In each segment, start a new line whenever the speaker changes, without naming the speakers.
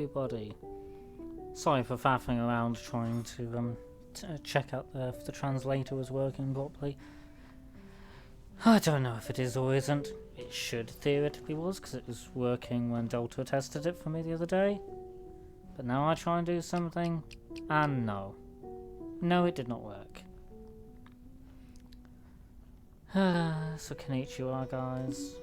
everybody. Sorry for faffing around trying to check out if the translator was working properly. I don't know if it is or isn't. It should theoretically was, because it was working when Delta tested it for me the other day. But now I try and do something, and no. No, it did not work. So konnichiwa, guys.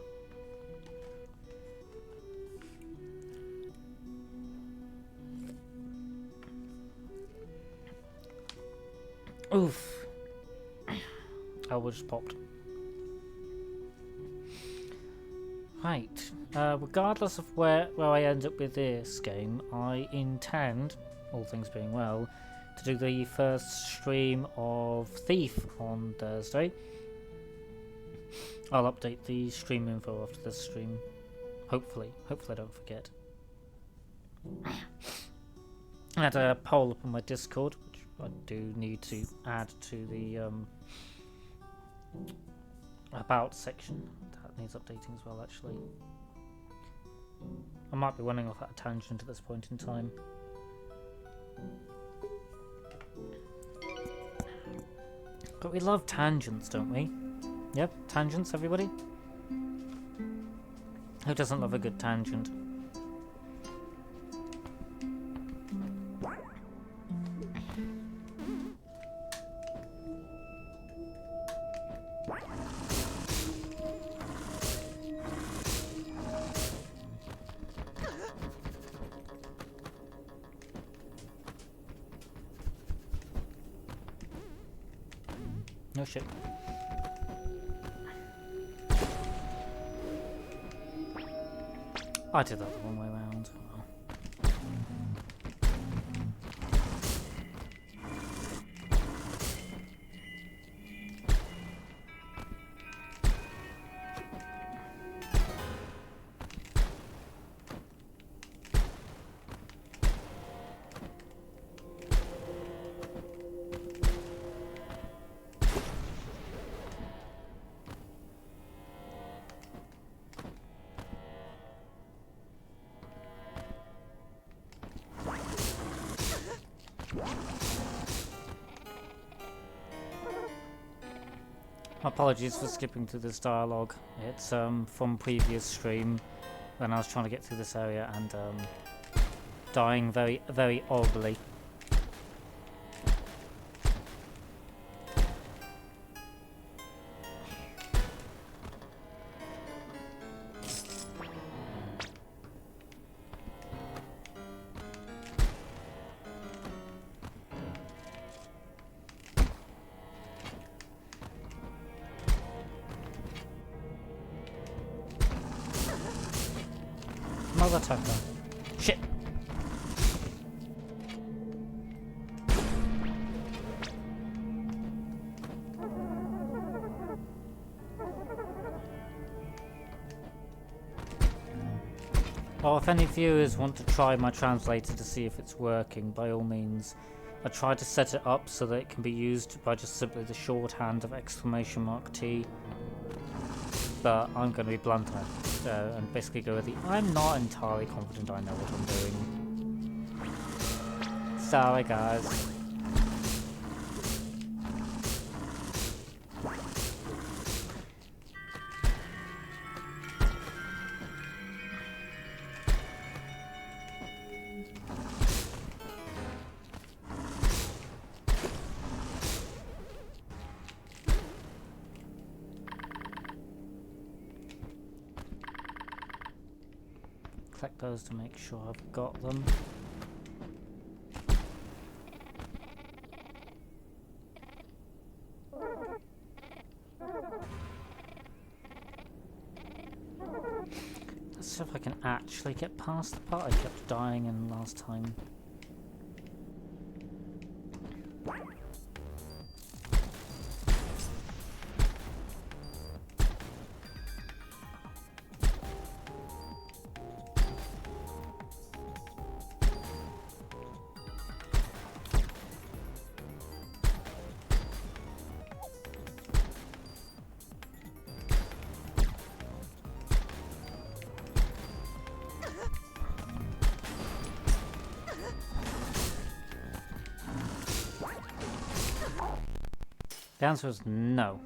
Oof. Elbow just popped. Right. Regardless of where I end up with this game, I intend, all things being well, to do the first stream of Thief on Thursday. I'll update the stream info after this stream. Hopefully I don't forget. I had a poll up on my Discord, which I do need to add to the about section. That needs updating as well, actually. I might be running off at a tangent at this point in time. But we love tangents, don't we? Yep, tangents, everybody? Who doesn't love a good tangent? No shit. I did that the wrong way around. Oh. Apologies for skipping through this dialogue. It's from previous stream when I was trying to get through this area and dying very, very horribly. Mother tucker. Shit. Well, if any viewers want to try my translator to see if it's working, by all means. I tried to set it up so that it can be used by just simply the shorthand of !T. But I'm going to be blunt and basically go with the I'm not entirely confident I know what I'm doing. Sorry, guys. Collect those to make sure I've got them. Let's see if I can actually get past the part I kept dying in last time. The answer is no.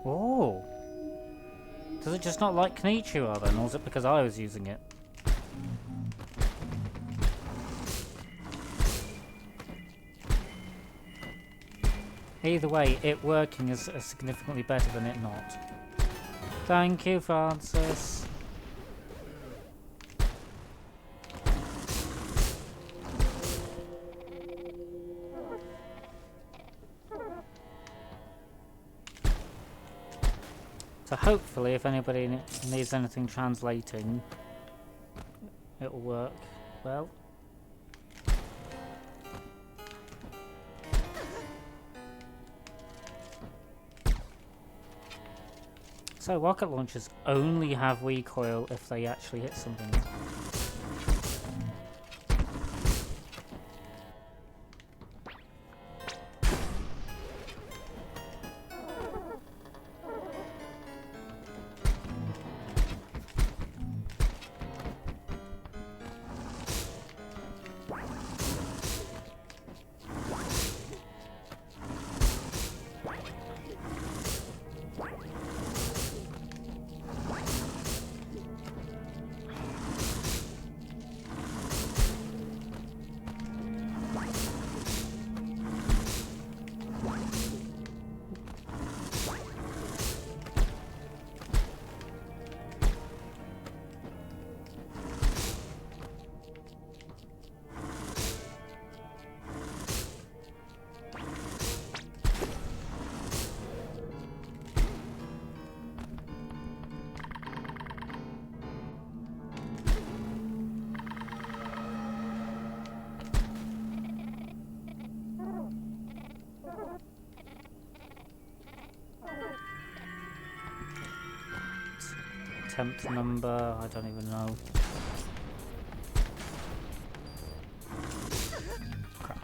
Oh. Does it just not like Konnichiwa then, or is it because I was using it? Either way, it working is significantly better than it not. Thank you, Francis. So hopefully, if anybody needs anything translating, it will work well. So rocket launchers only have recoil if they actually hit something. Attempt number, I don't even know. Crap.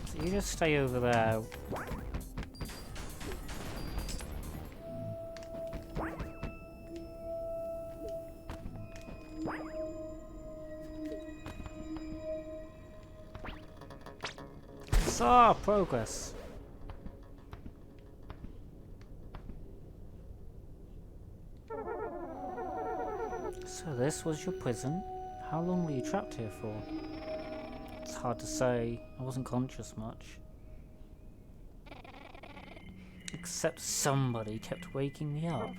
So you just stay over there. Ah, progress. So this was your prison? How long were you trapped here for? It's hard to say. I wasn't conscious much. Except somebody kept waking me up.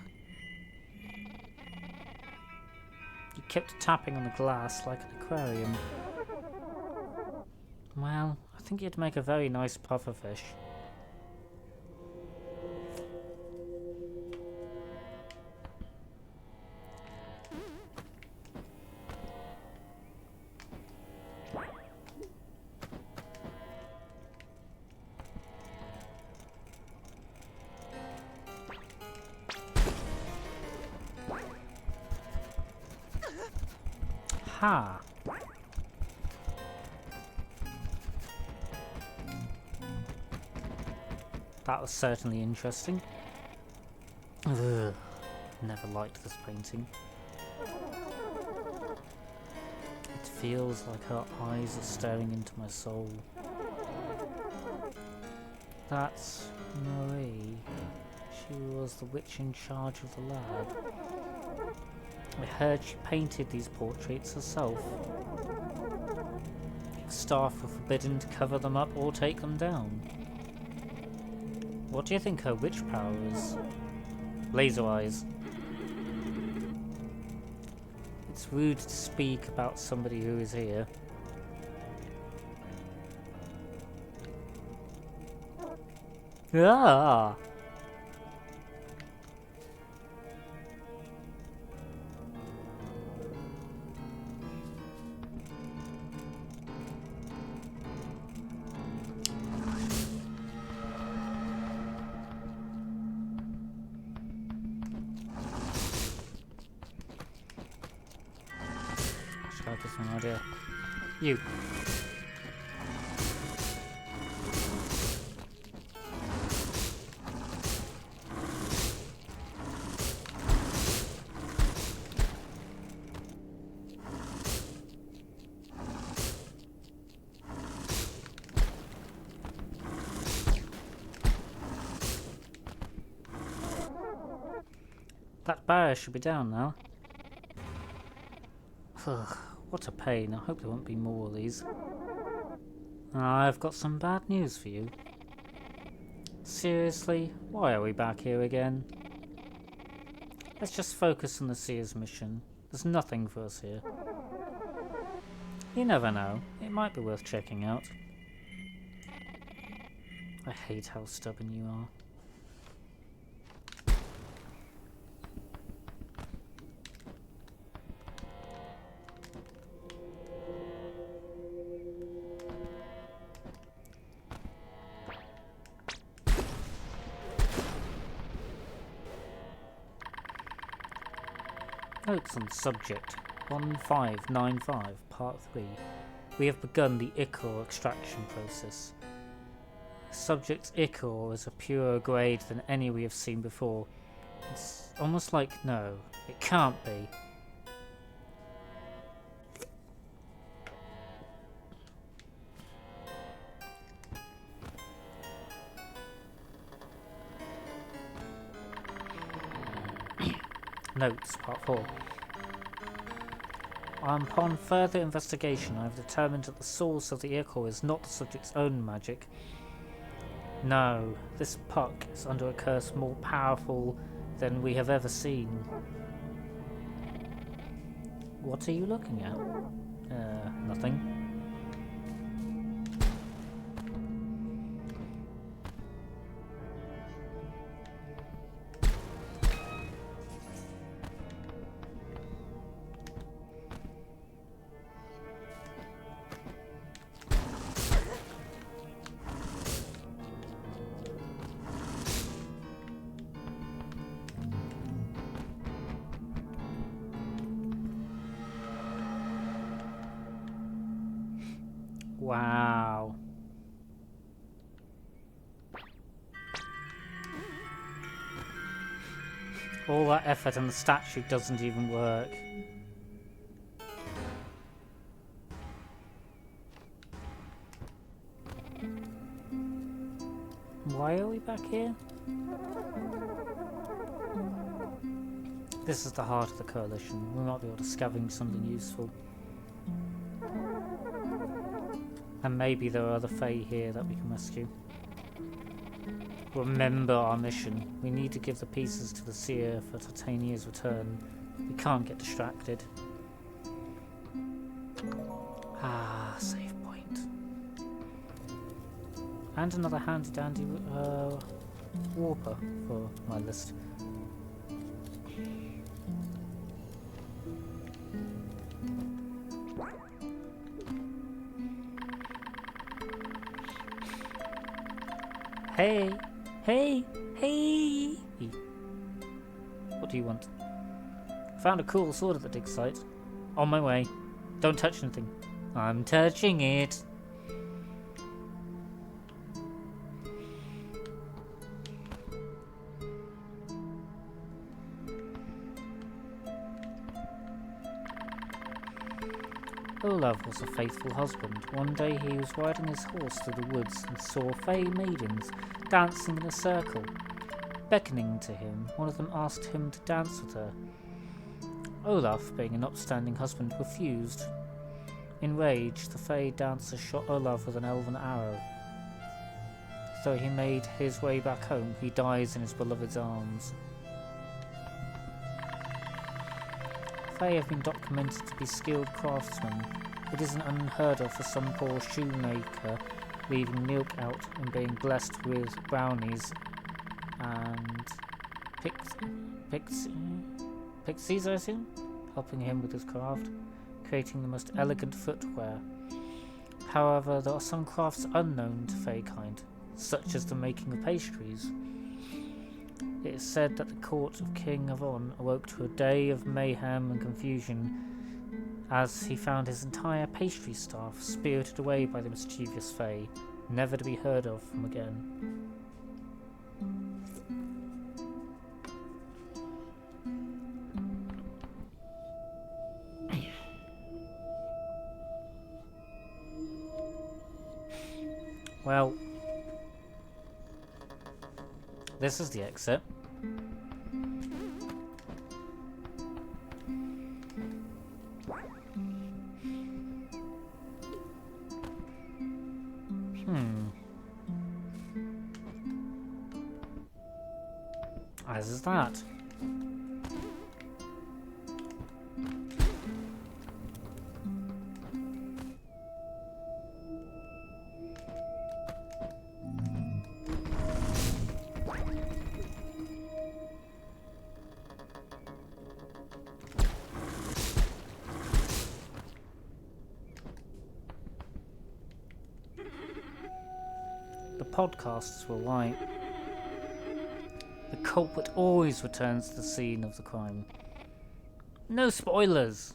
He kept tapping on the glass like an aquarium. Well, I think you'd make a very nice pufferfish. Ha! That was certainly interesting. Ugh, never liked this painting. It feels like her eyes are staring into my soul. That's Marie. She was the witch in charge of the lab. I heard she painted these portraits herself. Staff were forbidden to cover them up or take them down. What do you think her witch power is? Laser eyes. It's rude to speak about somebody who is here. Ah! gives me an idea. You. That barrier should be down now. Ugh, what a pain. I hope there won't be more of these. I've got some bad news for you. Seriously, why are we back here again? Let's just focus on the Seer's mission. There's nothing for us here. You never know. It might be worth checking out. I hate how stubborn you are. Notes on the subject 1595, Part 3. We have begun the ichor extraction process. Subject's ichor is a purer grade than any we have seen before. It's almost like no, it can't be. Notes, Part 4. Upon further investigation, I have determined that the source of the ichor is not the subject's own magic. No, this puck is under a curse more powerful than we have ever seen. What are you looking at? Nothing. Wow. All that effort and the statue doesn't even work. Why are we back here? This is the heart of the coalition. We might be able to scavenge something useful. And maybe there are other Fae here that we can rescue. Remember our mission. We need to give the pieces to the Seer for Titania's return. We can't get distracted. Ah, save point. And another handy dandy warper for my list. Hey! Hey! Hey! What do you want? Found a cool sword at the dig site. On my way. Don't touch anything. I'm touching it. Olaf was a faithful husband. One day he was riding his horse through the woods and saw Fae maidens dancing in a circle. Beckoning to him, one of them asked him to dance with her. Olaf, being an upstanding husband, refused. Enraged, the Fae dancer shot Olaf with an elven arrow. Though he made his way back home, he dies in his beloved's arms. Fae have been documented to be skilled craftsmen. It isn't unheard of for some poor shoemaker leaving milk out and being blessed with brownies and pixies, I assume, helping him with his craft, creating the most elegant footwear. However, there are some crafts unknown to Faekind, such as the making of pastries. It is said that the court of King Avon awoke to a day of mayhem and confusion as he found his entire pastry staff spirited away by the mischievous Fae, never to be heard of from again. Well, this is the exit. As is that. The podcasts were right. The culprit always returns to the scene of the crime. No spoilers!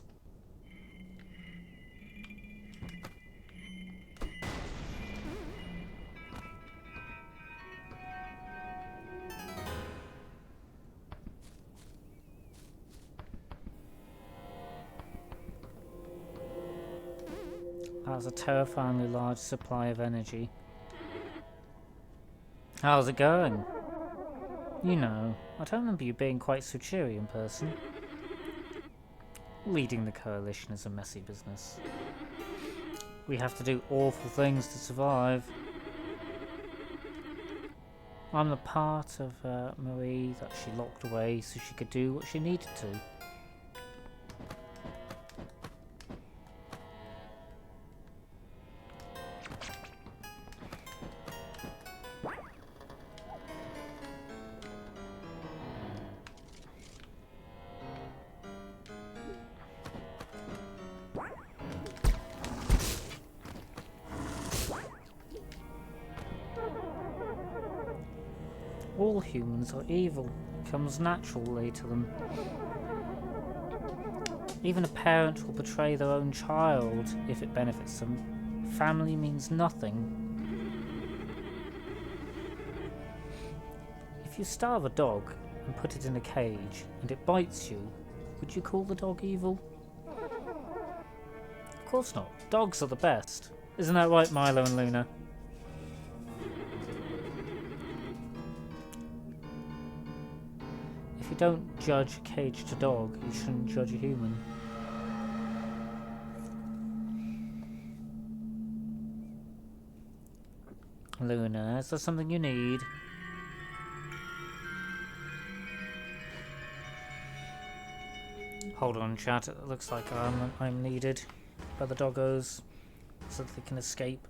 That was a terrifyingly large supply of energy. How's it going? You know, I don't remember you being quite so cheery in person. Leading the coalition is a messy business. We have to do awful things to survive. I'm the part of Marie that she locked away so she could do what she needed to. All humans are evil. It comes naturally to them. Even a parent will betray their own child if it benefits them. Family means nothing. If you starve a dog and put it in a cage and it bites you, would you call the dog evil? Of course not. Dogs are the best. Isn't that right, Milo and Luna? If you don't judge a caged dog, you shouldn't judge a human. Luna, is there something you need? Hold on, chat. It looks like I'm needed by the doggos so that they can escape.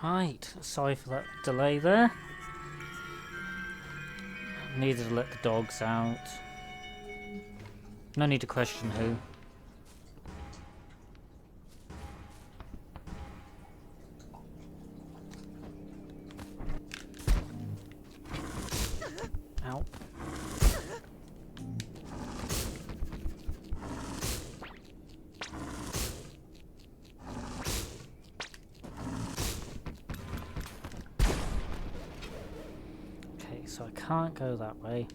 Right, sorry for that delay there. Needed to let the dogs out. No need to question who. Ow. Okay, so I can't go that way.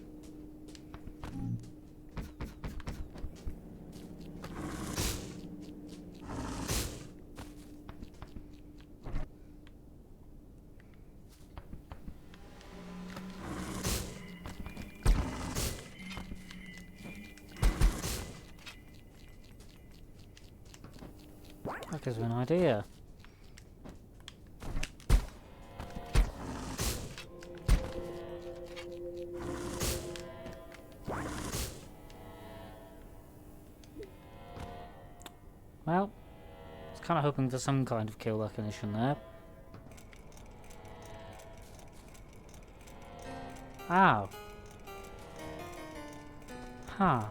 That gives me an idea. Well, I was kind of hoping for some kind of kill recognition there. Ow. Huh.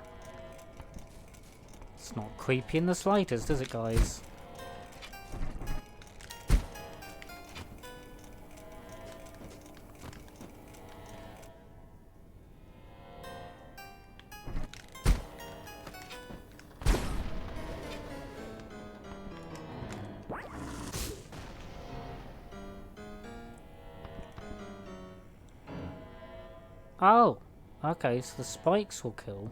It's not creepy in the slightest, is it, guys? Oh, okay, so the spikes will kill.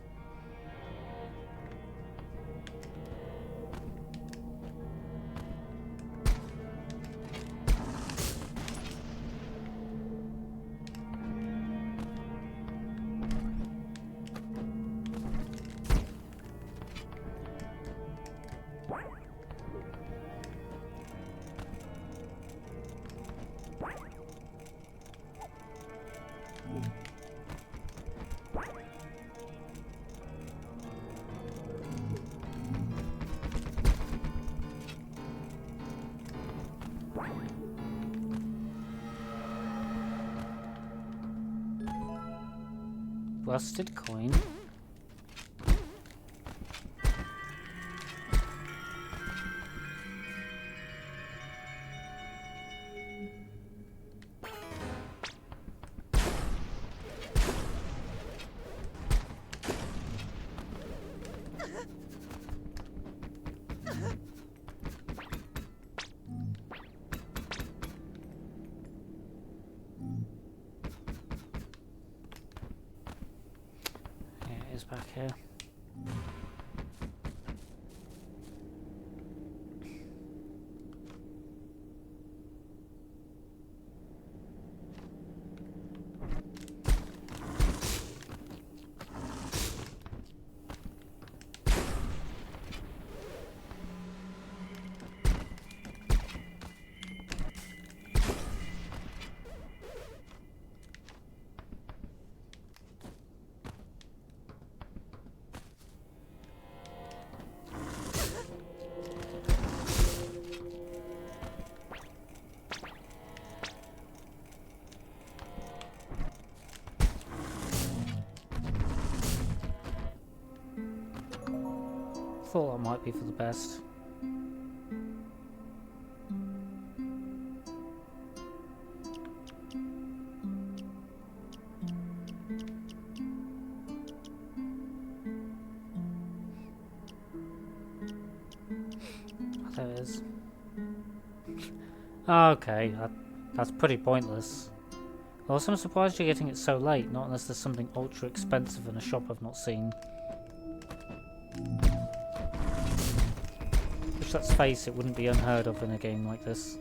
Rusted coin. Yeah, it is back here. Thought that might be for the best. There it is. Okay, that's pretty pointless. Also, I'm surprised you're getting it so late, not unless there's something ultra expensive in a shop I've not seen. Which, let's face it, wouldn't be unheard of in a game like this.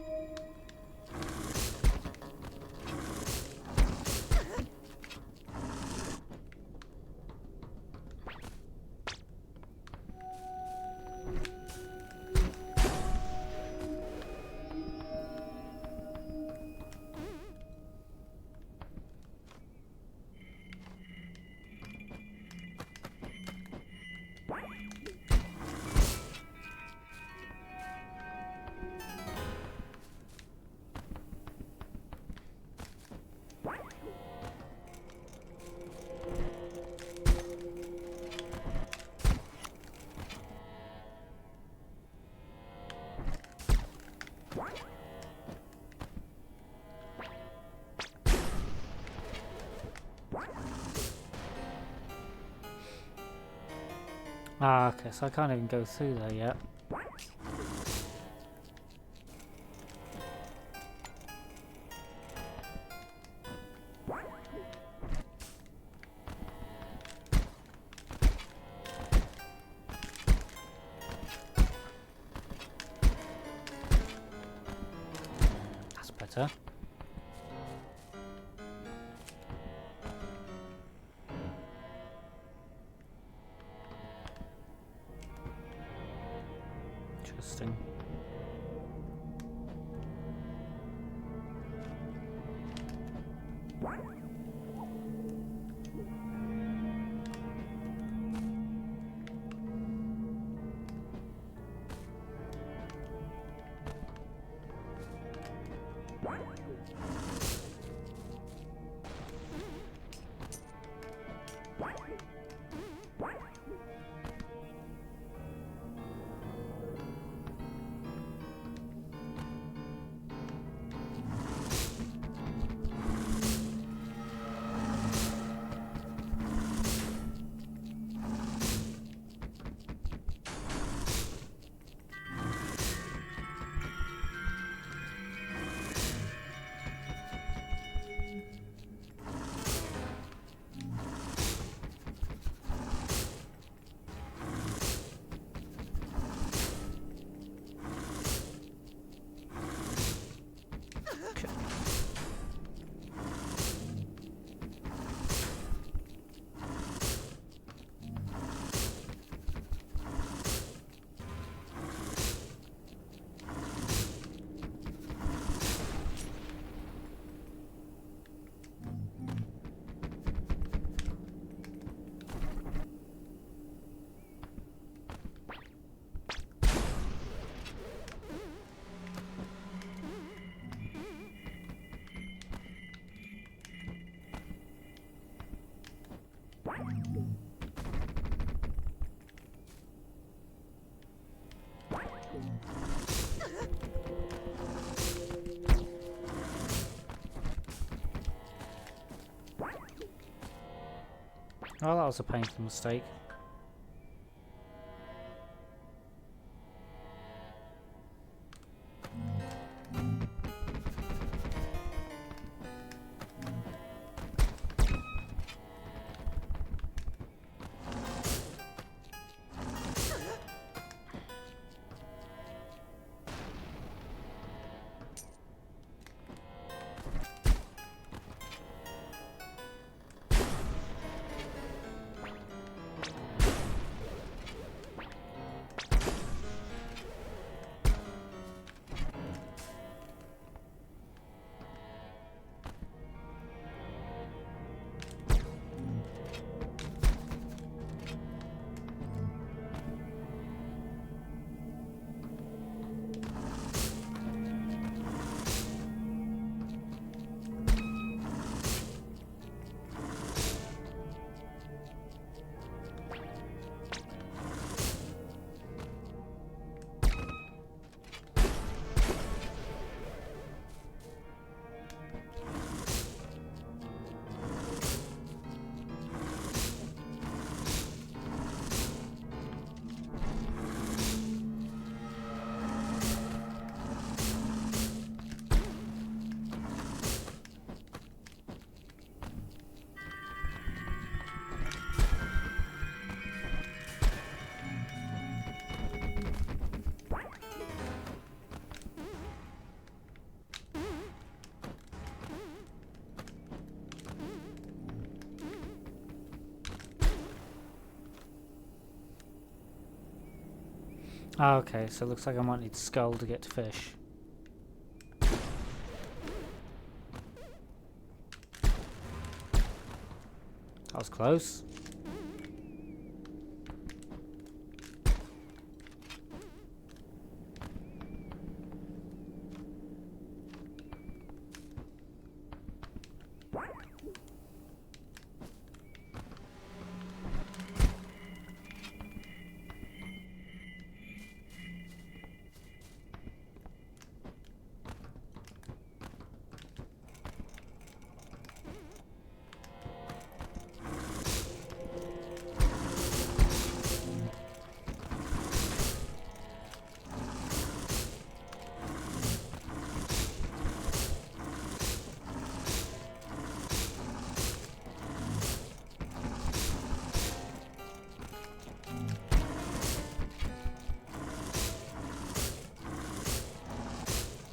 Ah, okay, so I can't even go through there yet. That's better. Interesting. Oh, that was a painful mistake. Ah, okay, so it looks like I might need skull to get to fish. That was close.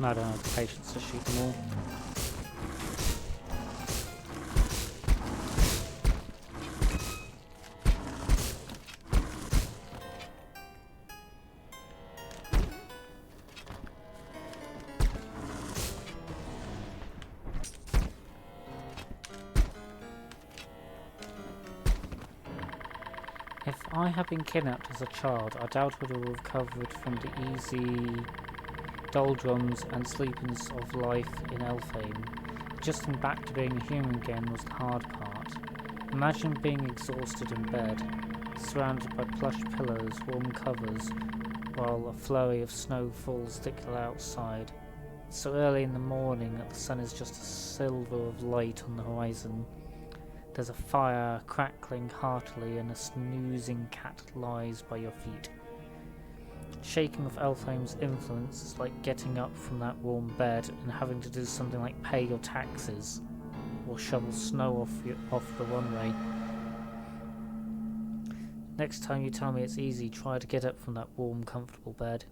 I don't have the patience to shoot them all. If I had been kidnapped as a child, I doubt I would have recovered from the easy doldrums and sleepiness of life in Elfhame. Adjusting back to being a human again was the hard part. Imagine being exhausted in bed, surrounded by plush pillows, warm covers, while a flurry of snow falls thickly outside. It's so early in the morning that the sun is just a silver of light on the horizon. There's a fire crackling heartily and a snoozing cat lies by your feet. Shaking of Elfhame's influence is like getting up from that warm bed and having to do something like pay your taxes or shovel snow off the runway. Next time you tell me it's easy, try to get up from that warm, comfortable bed.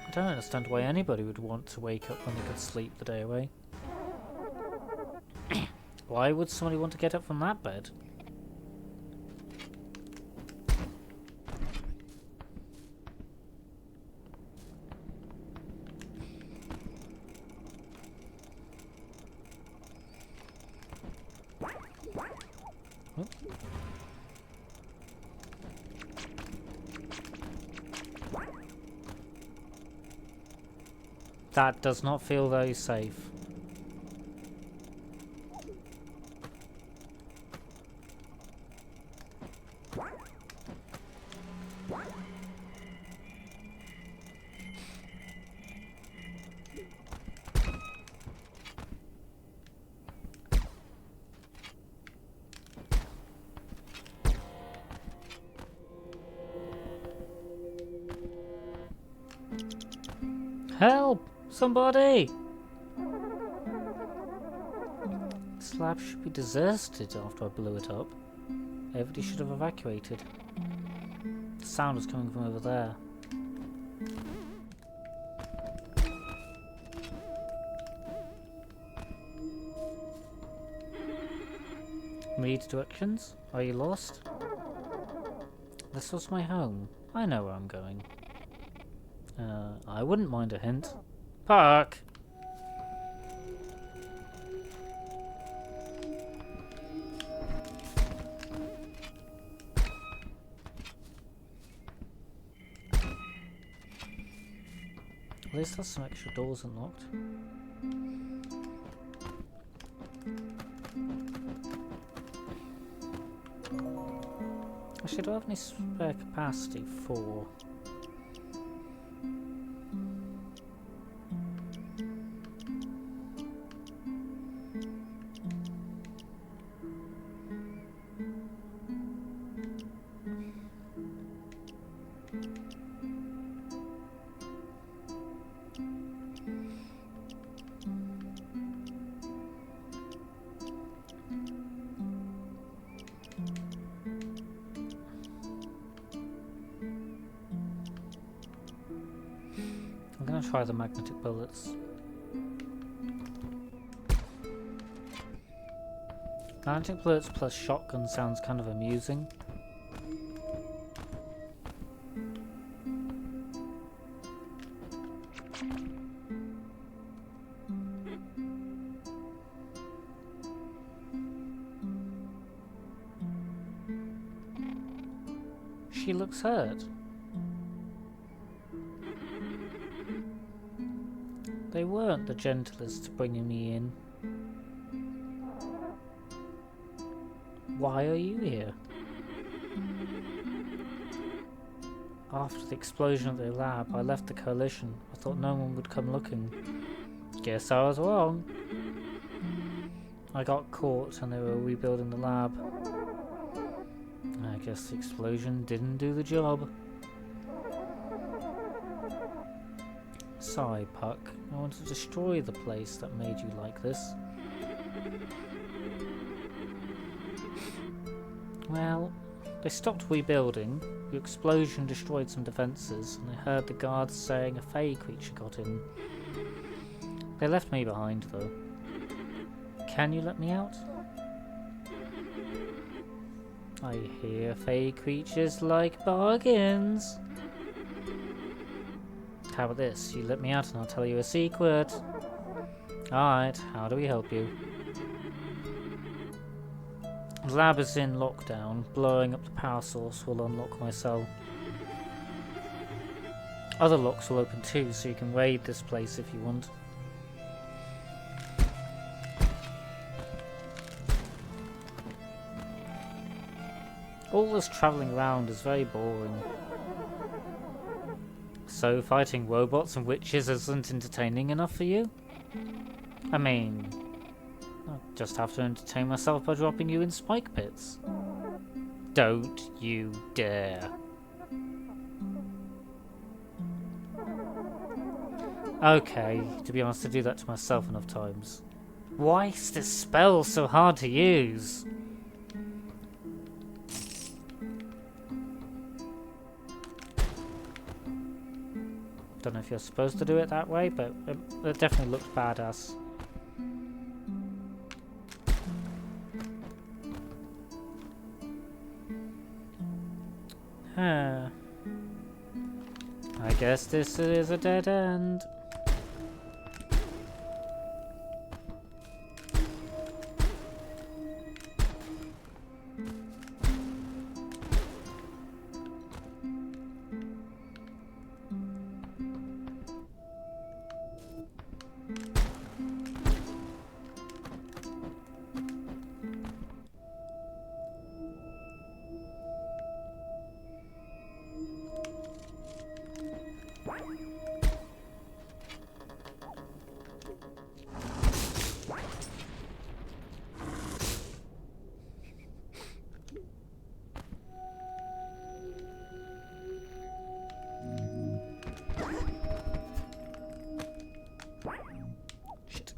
I don't understand why anybody would want to wake up when they could sleep the day away. Why would somebody want to get up from that bed? Oh. That does not feel very safe. Help! Somebody! This lab should be deserted after I blew it up. Everybody should have evacuated. The sound was coming from over there. Read directions? Are you lost? This was my home. I know where I'm going. I wouldn't mind a hint. Park! At least there's some extra doors unlocked. Actually, do I have any spare capacity for... I'm gonna try the magnetic bullets. Magnetic bullets plus shotgun sounds kind of amusing. She looks hurt. They weren't the gentlest bringing me in. Why are you here? After the explosion at the lab, I left the coalition. I thought no one would come looking. Guess I was wrong. I got caught and they were rebuilding the lab. I guess the explosion didn't do the job. Sorry, Puck. I want to destroy the place that made you like this. Well, they stopped rebuilding, Your explosion destroyed some defences, and I heard the guards saying a fey creature got in. They left me behind, though. Can you let me out? I hear fey creatures like bargains. How about this? You let me out and I'll tell you a secret. Alright, how do we help you? The lab is in lockdown. Blowing up the power source will unlock my cell. Other locks will open too, so you can raid this place if you want. All this travelling around is very boring. So fighting robots and witches isn't entertaining enough for you? I mean, I'll just have to entertain myself by dropping you in spike pits. Don't you dare. Okay, to be honest, I do that to myself enough times. Why is this spell so hard to use? Don't know if you're supposed to do it that way, but it definitely looks badass. Huh. I guess this is a dead end. Shit.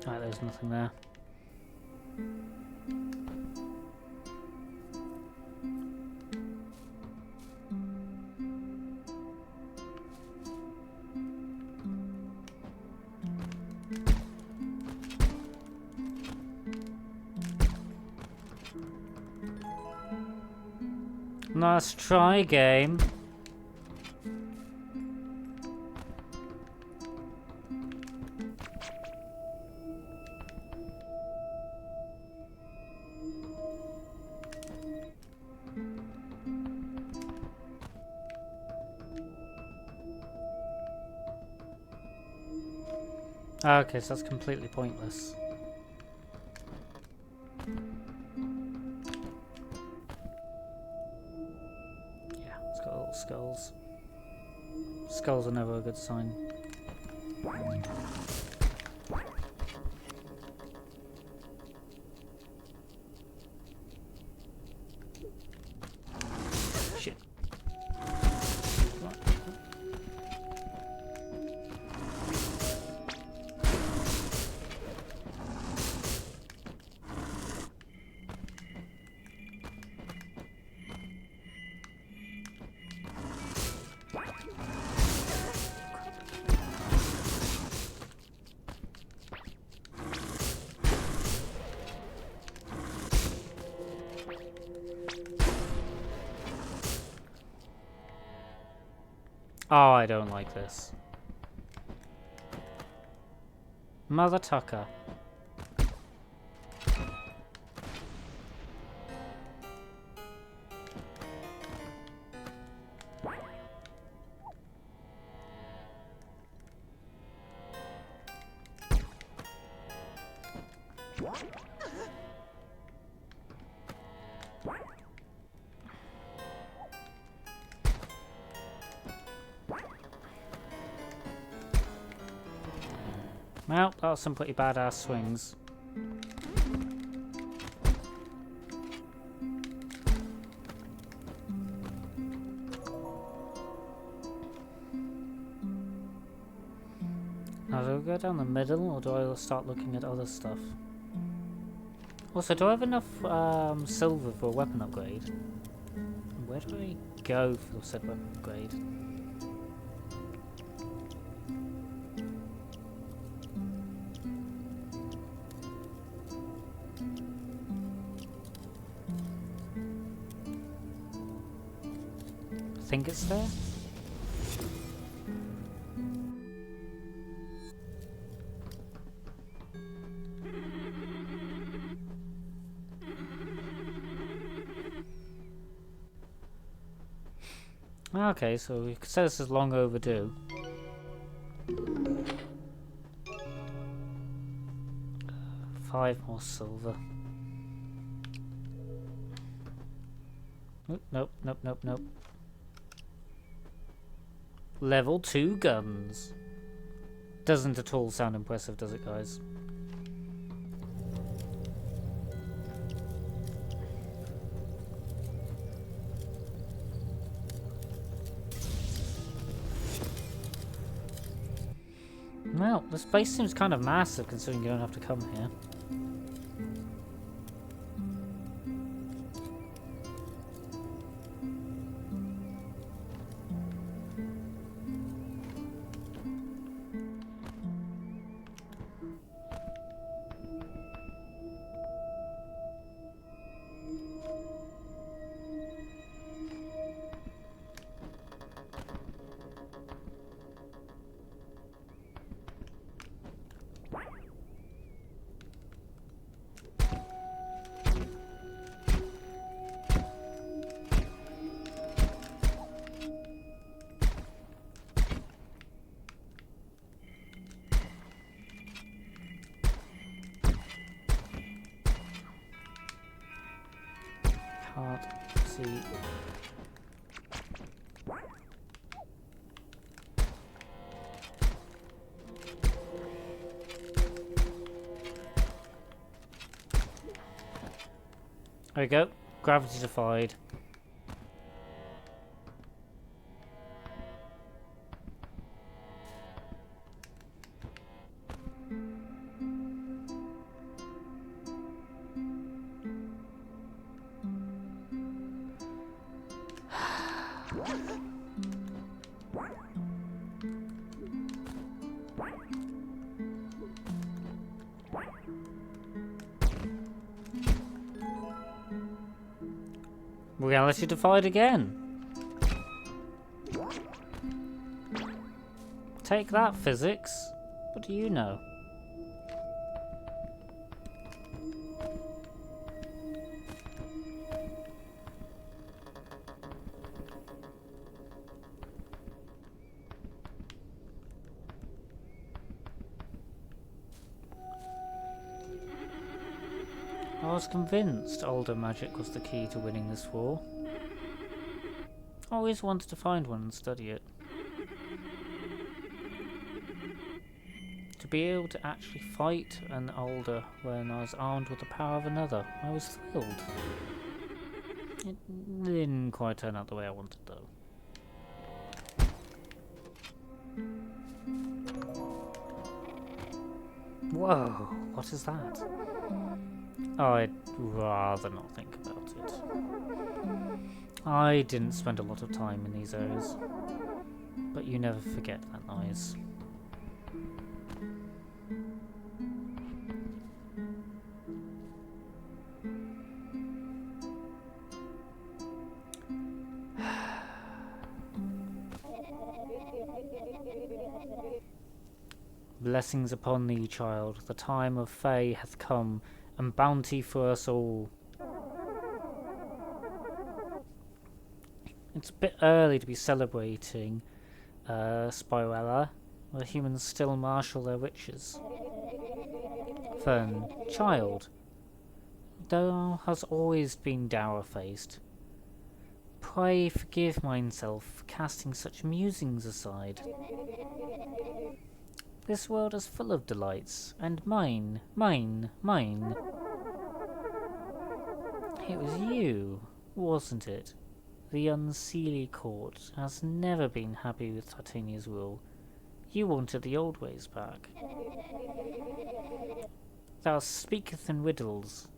Alright, there's nothing there. Nice try, game. Okay, so that's completely pointless. Yeah, it's got little skulls. Skulls are never a good sign. Shit. Oh, I don't like this. Mother Tucker. Well, that was some pretty badass swings. Do I go down the middle, or do I start looking at other stuff? Also, do I have enough silver for a weapon upgrade? Where do I go for said weapon upgrade? I think it's there. Okay, so we could say this is long overdue. Five more silver. Nope, nope, nope, nope. Level 2 guns. Doesn't at all sound impressive, does it, guys? Well, this place seems kind of massive considering you don't have to come here. Can't see. There we go. Gravity defied. Reality defied again. Take that, physics. What do you know? I was convinced older magic was the key to winning this war. I always wanted to find one and study it. To be able to actually fight an older when I was armed with the power of another, I was thrilled. It didn't quite turn out the way I wanted though. Whoa, what is that? I'd rather not think about it. I didn't spend a lot of time in these areas, but you never forget that noise. Blessings upon thee, child. The time of Fae hath come, and bounty for us all. It's a bit early to be celebrating Spirella, where humans still marshal their riches. Fern, child, thou hast always been dour-faced. Pray forgive myself for casting such musings aside. This world is full of delights, and mine. It was you, wasn't it? The Unseelie Court has never been happy with Titania's rule. You wanted the old ways back. Thou speaketh in riddles.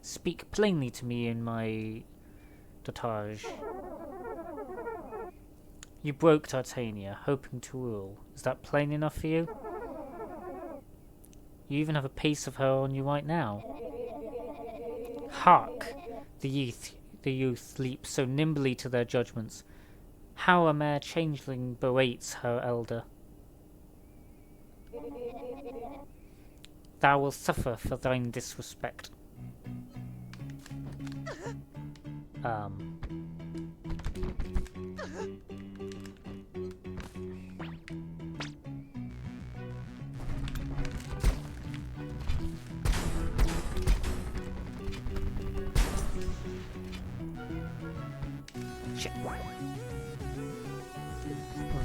Speak plainly to me in my dotage. You broke Titania, hoping to rule. Is that plain enough for you? You even have a piece of her on you right now. Hark! The youth leap so nimbly to their judgments. How a mere changeling berates her elder. Thou wilt suffer for thine disrespect. Shit.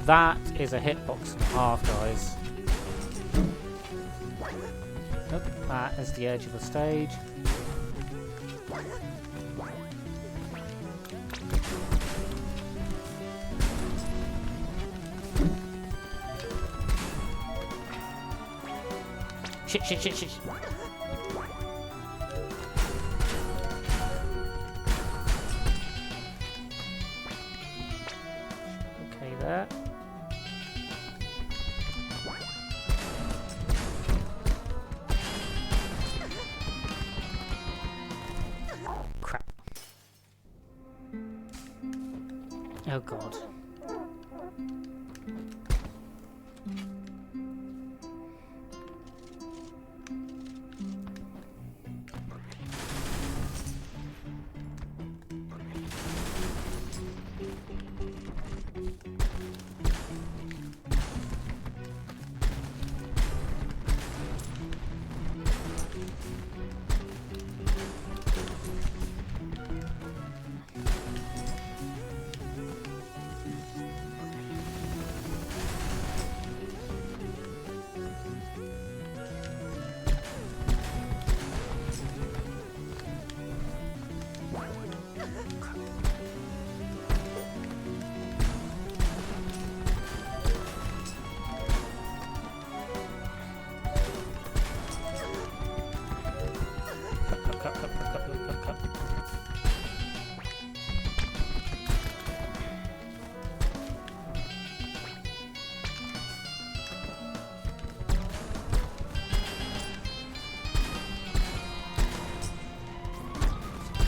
That is a hitbox and a half, guys. Nope, that is the edge of the stage. Shit. Okay, there. Crap. Oh god.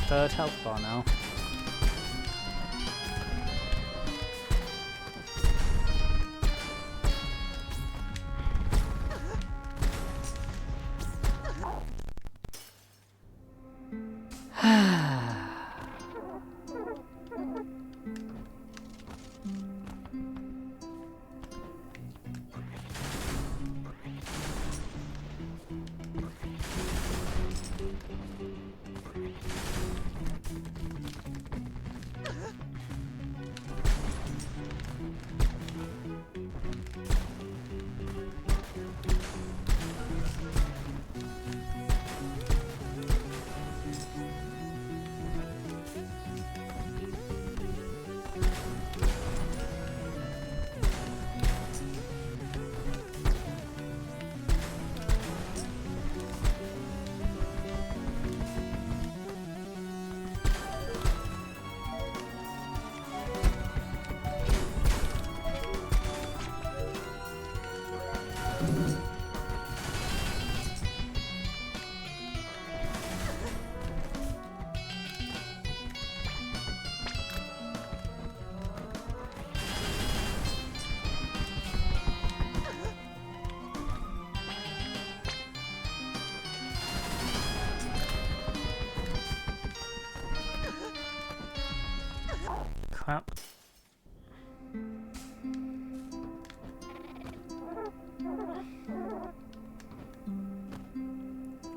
Third health bar now. Crap.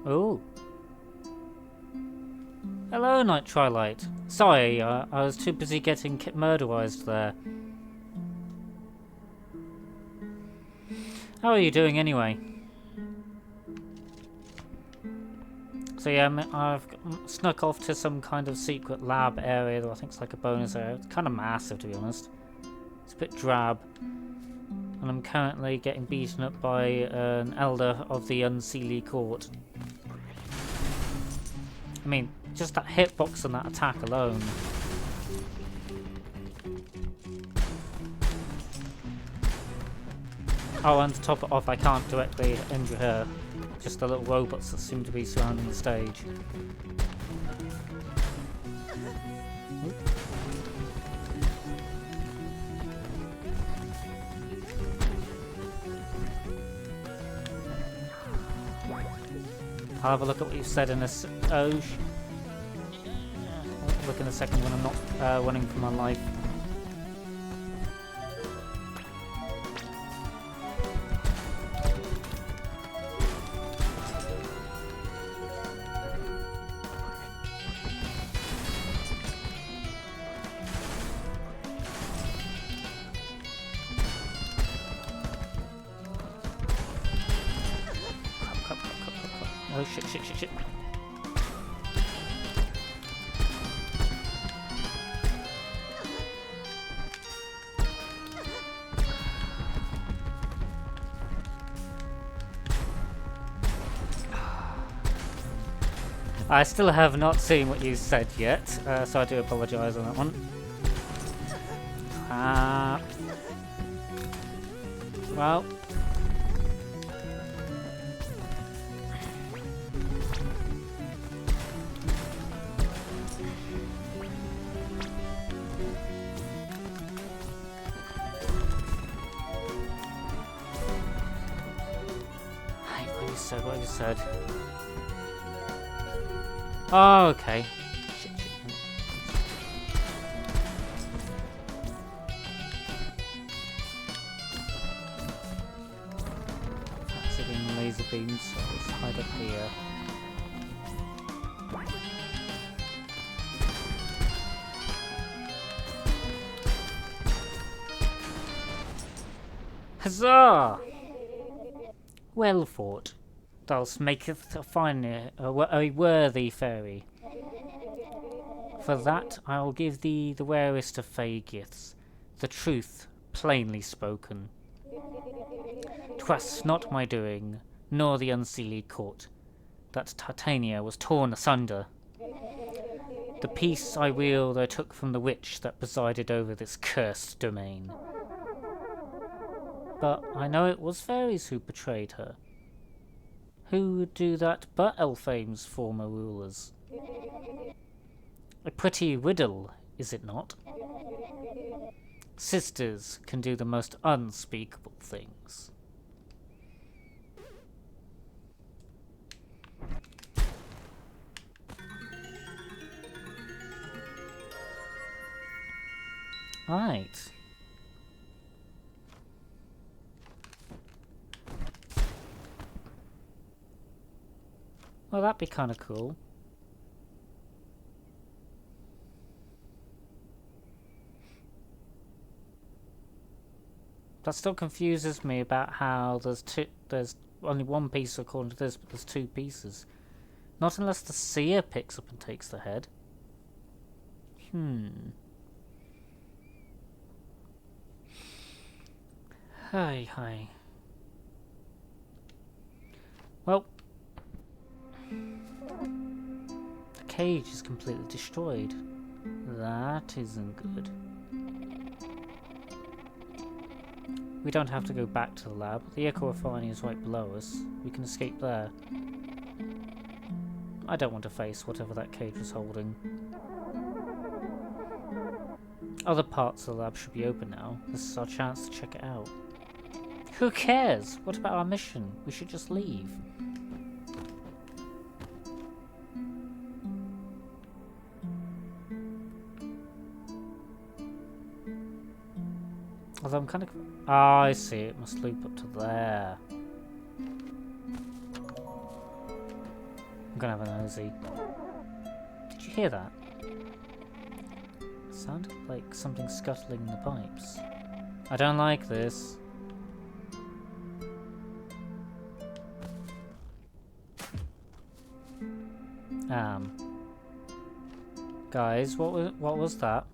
Oh. Hello, Night Twilight. Sorry, I was too busy getting murderized there. How are you doing anyway? So yeah, I've snuck off to some kind of secret lab area that I think is like a bonus area. It's kind of massive, to be honest. It's a bit drab. And I'm currently getting beaten up by an elder of the Unseelie Court. I mean, just that hitbox and that attack alone. Oh, and to top it off, I can't directly injure her. Just the little robots that seem to be surrounding the stage. I'll have a look at what you've said in this. Oh, look in a second when I'm not running for my life. Oh shit. I still have not seen what you said yet, so I do apologise on that one. Well. What you said. Oh, okay. Shit. That's it in laser beams, so let's hide up here. Huzzah! Well fought. Thou maketh a worthy fairy. For that I'll give thee the rarest of fey gifts, the truth plainly spoken. 'Twas not my doing, nor the Unseelie Court, that Titania was torn asunder. The piece I wield I took from the witch that presided over this cursed domain. But I know it was fairies who betrayed her. Who would do that but Elfhame's former rulers? A pretty riddle, is it not? Sisters can do the most unspeakable things. Right. Well, that'd be kind of cool. That still confuses me about how there's only one piece according to this, but there's two pieces. Not unless the seer picks up and takes the head. Hi. Well, the cage is completely destroyed. That isn't good. We don't have to go back to the lab. The echo refinery is right below us. We can escape there. I don't want to face whatever that cage was holding. Other parts of the lab should be open now. This is our chance to check it out. Who cares? What about our mission? We should just leave. Although I'm kind of... Ah, I see. It must loop up to there. I'm gonna have a nosy. Did you hear that? It sounded like something scuttling in the pipes. I don't like this. Guys, what was that?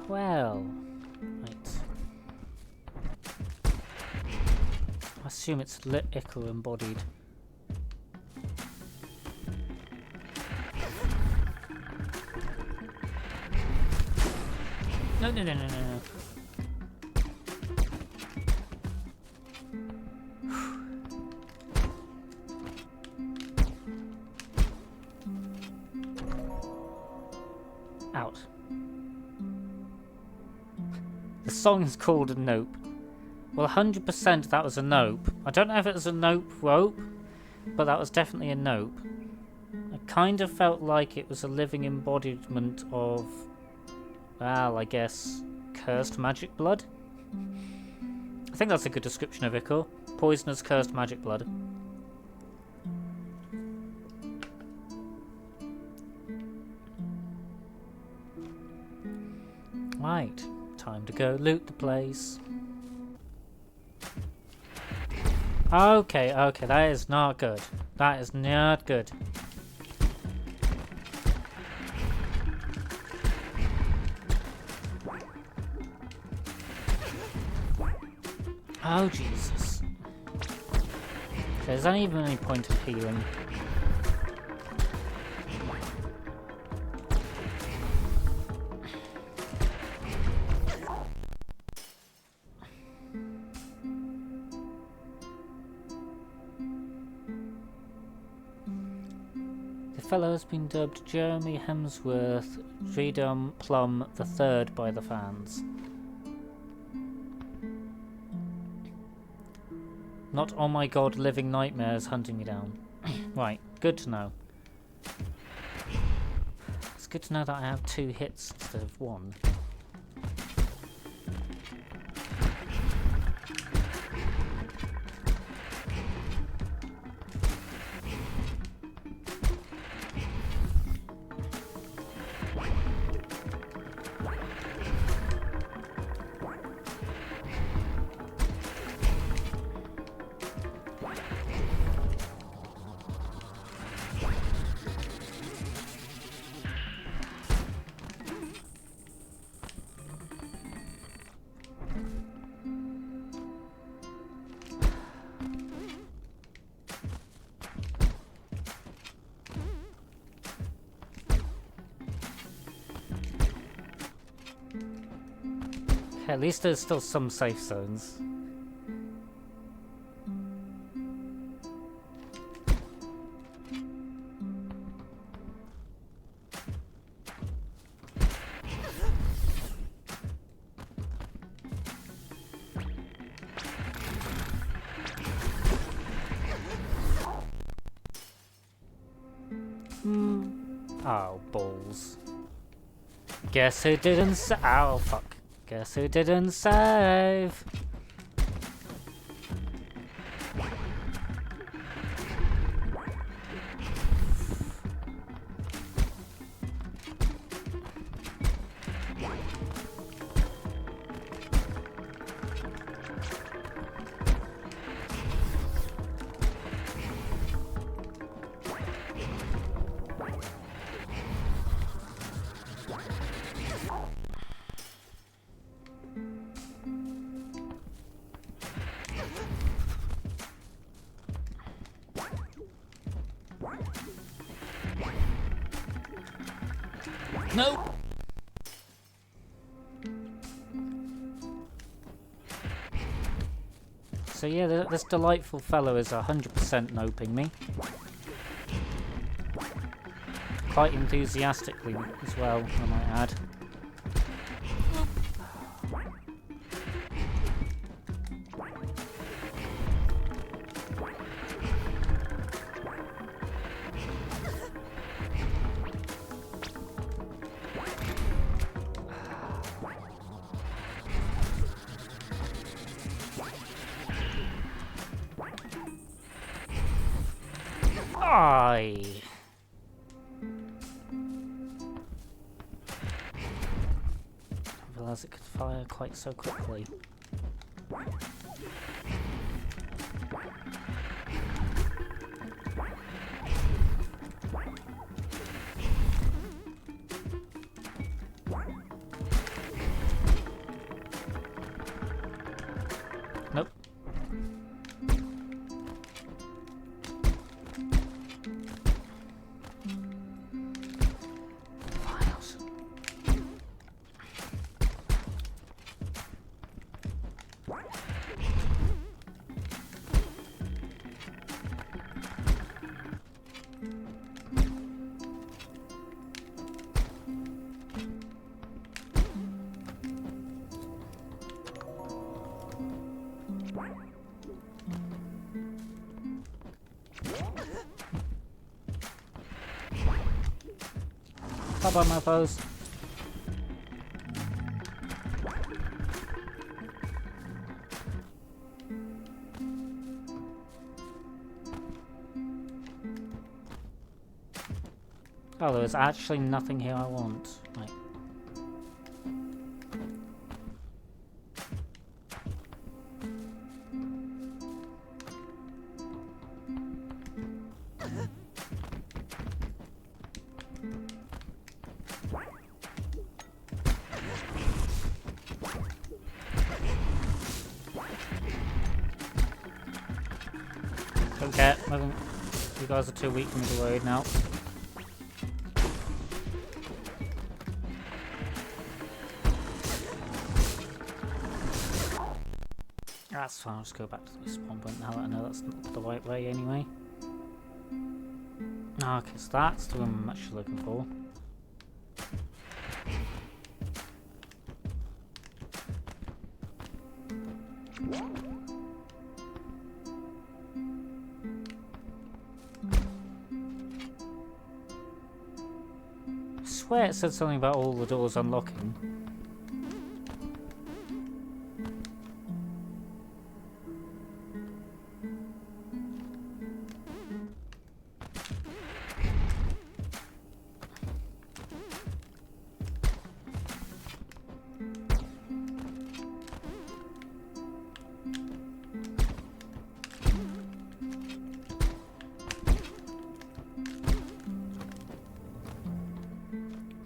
Well, right. I assume it's Ichor embodied. No, no, no, no, no, no. Out. The song is called a nope. Well, 100% that was a nope. I don't know if it was a nope rope, but that was definitely a nope. I kind of felt like it was a living embodiment of, well, I guess, cursed magic blood. I think that's a good description of Ichor. Poisonous cursed magic blood. Right, time to go loot the place. Okay, that is not good. That is not good. Oh, Jesus. There's not even any point of healing. The fellow has been dubbed Jeremy Hemsworth Freedom Plum III by the fans. Not, oh my god, living nightmares hunting me down. Right, good to know. It's good to know that I have 2 hits instead of 1. At least there's still some safe zones. Oh, balls. Guess who didn't oh, fuck. Guess who didn't save? No! So yeah, this delightful fellow is 100% noping me. Quite enthusiastically as well, I might add. I realised it could fire quite so quickly. Bye-bye, mofos. Oh, there's actually nothing here I want. Right. Don't care. You guys are too weak for me to worry now. That's fine, I'll just go back to the spawn point now that I know that's not the right way anyway. Okay, so that's the room I'm actually looking for. I swear it said something about all the doors unlocking.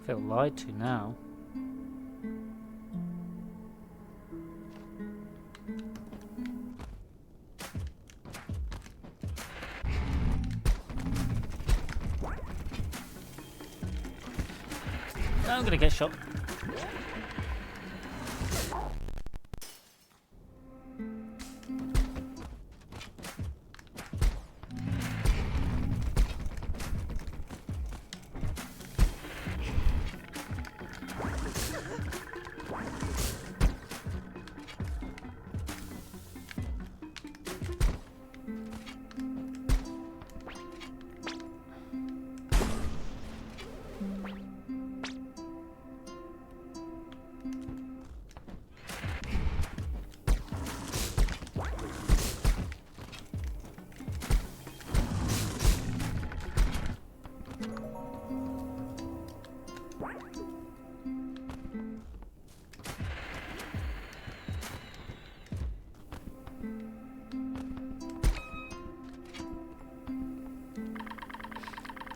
I feel lied to now. I'm gonna get shot.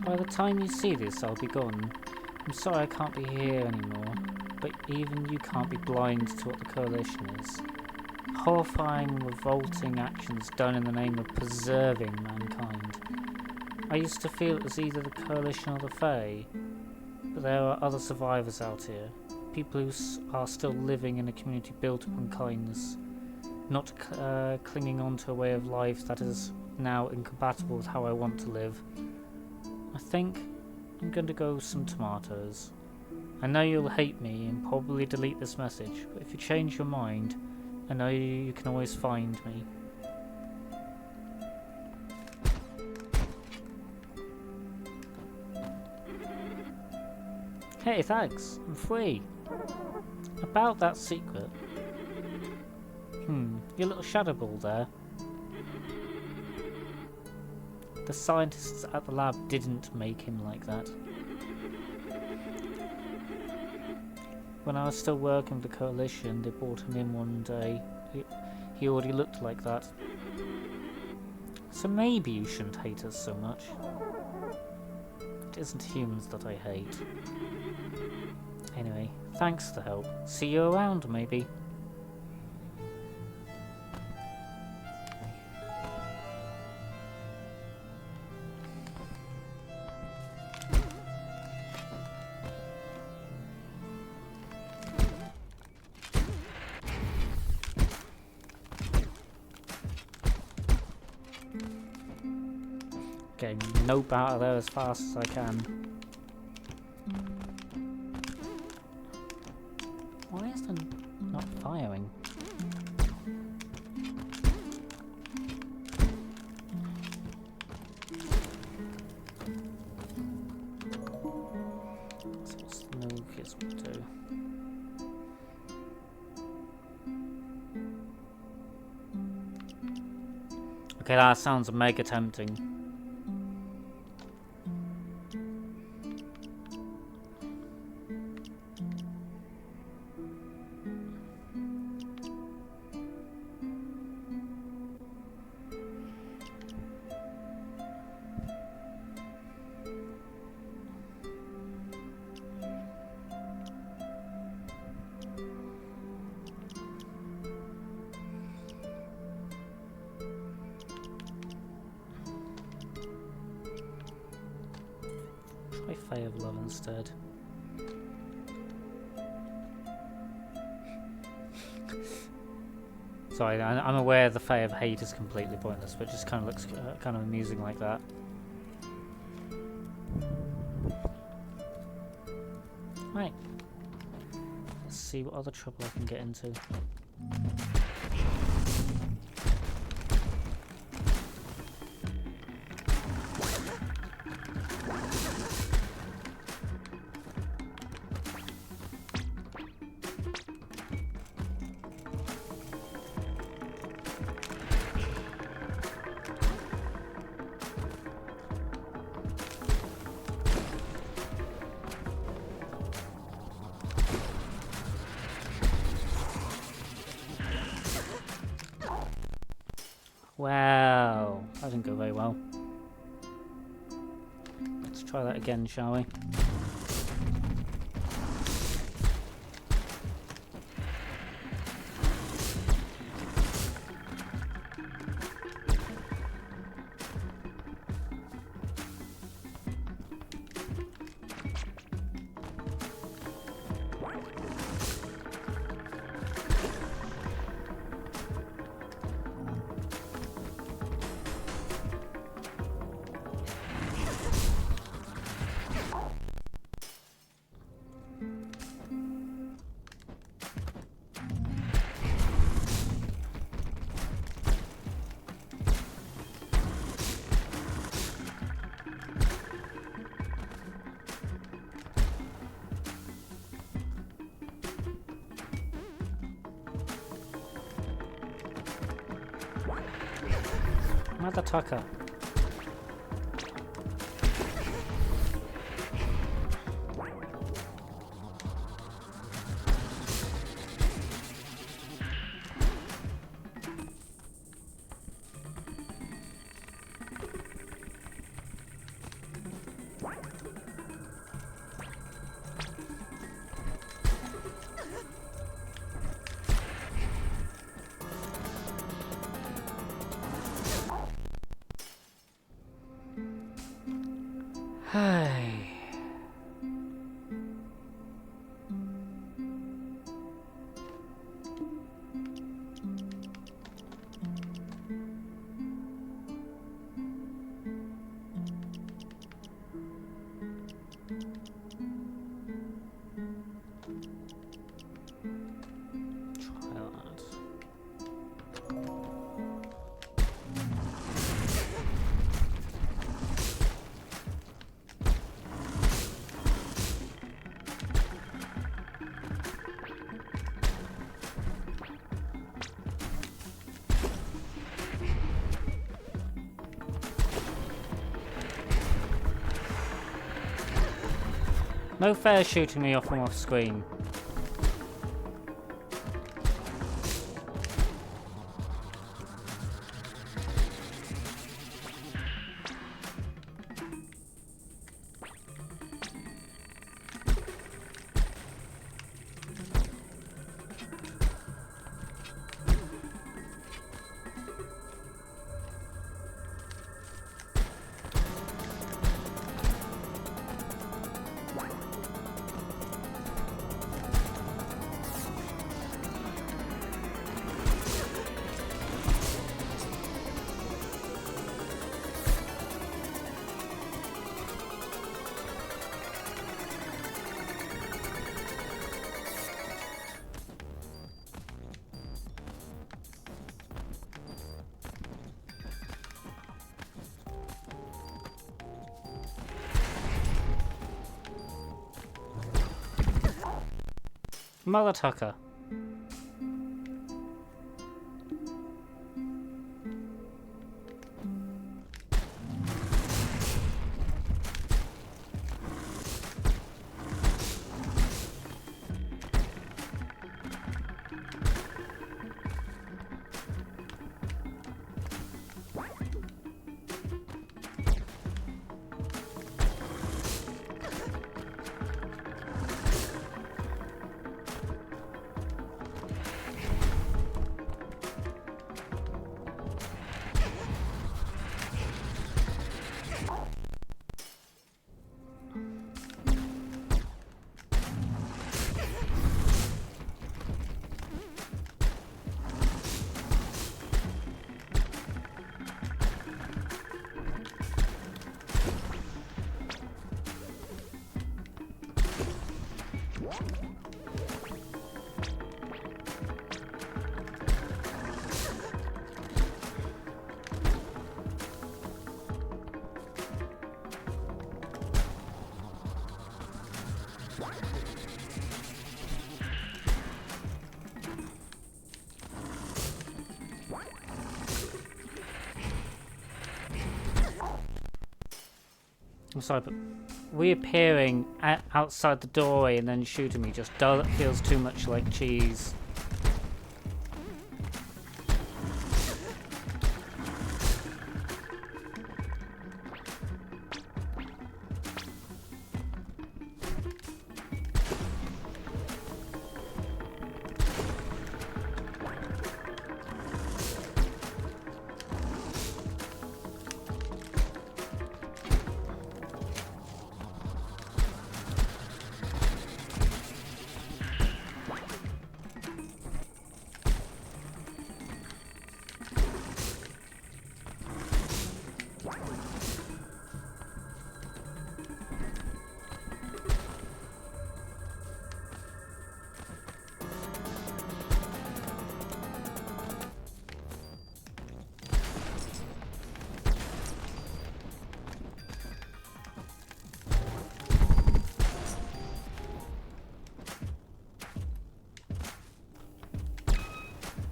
By the time you see this, I'll be gone. I'm sorry I can't be here anymore, but even you can't be blind to what the Coalition is. Horrifying, revolting actions done in the name of preserving mankind. I used to feel it was either the Coalition or the Fae, but there are other survivors out here. People who are still living in a community built upon kindness, not clinging on to a way of life that is now incompatible with how I want to live. I think I'm going to go some tomatoes. I know you'll hate me and probably delete this message, but if you change your mind, I know you can always find me. Hey, thanks. I'm free. About that secret. Your little shadow ball there. The scientists at the lab didn't make him like that. When I was still working with the Coalition, they brought him in one day. He already looked like that. So maybe you shouldn't hate us so much. It isn't humans that I hate. Anyway, thanks for the help. See you around, maybe. Getting nope out of there as fast as I can. Why is it not firing? these will do. Okay, that sounds mega tempting. Try Fae of Love instead. Sorry, I'm aware the Fae of Hate is completely pointless, but it just kind of looks kind of amusing like that. Right. Let's see what other trouble I can get into. Wow, that didn't go very well. Let's try that again, shall we? Mother Tucker. Hey. Try that. No fair shooting me off from off screen. Mother Tucker. I'm sorry, but reappearing outside the doorway and then shooting me just feels too much like cheese.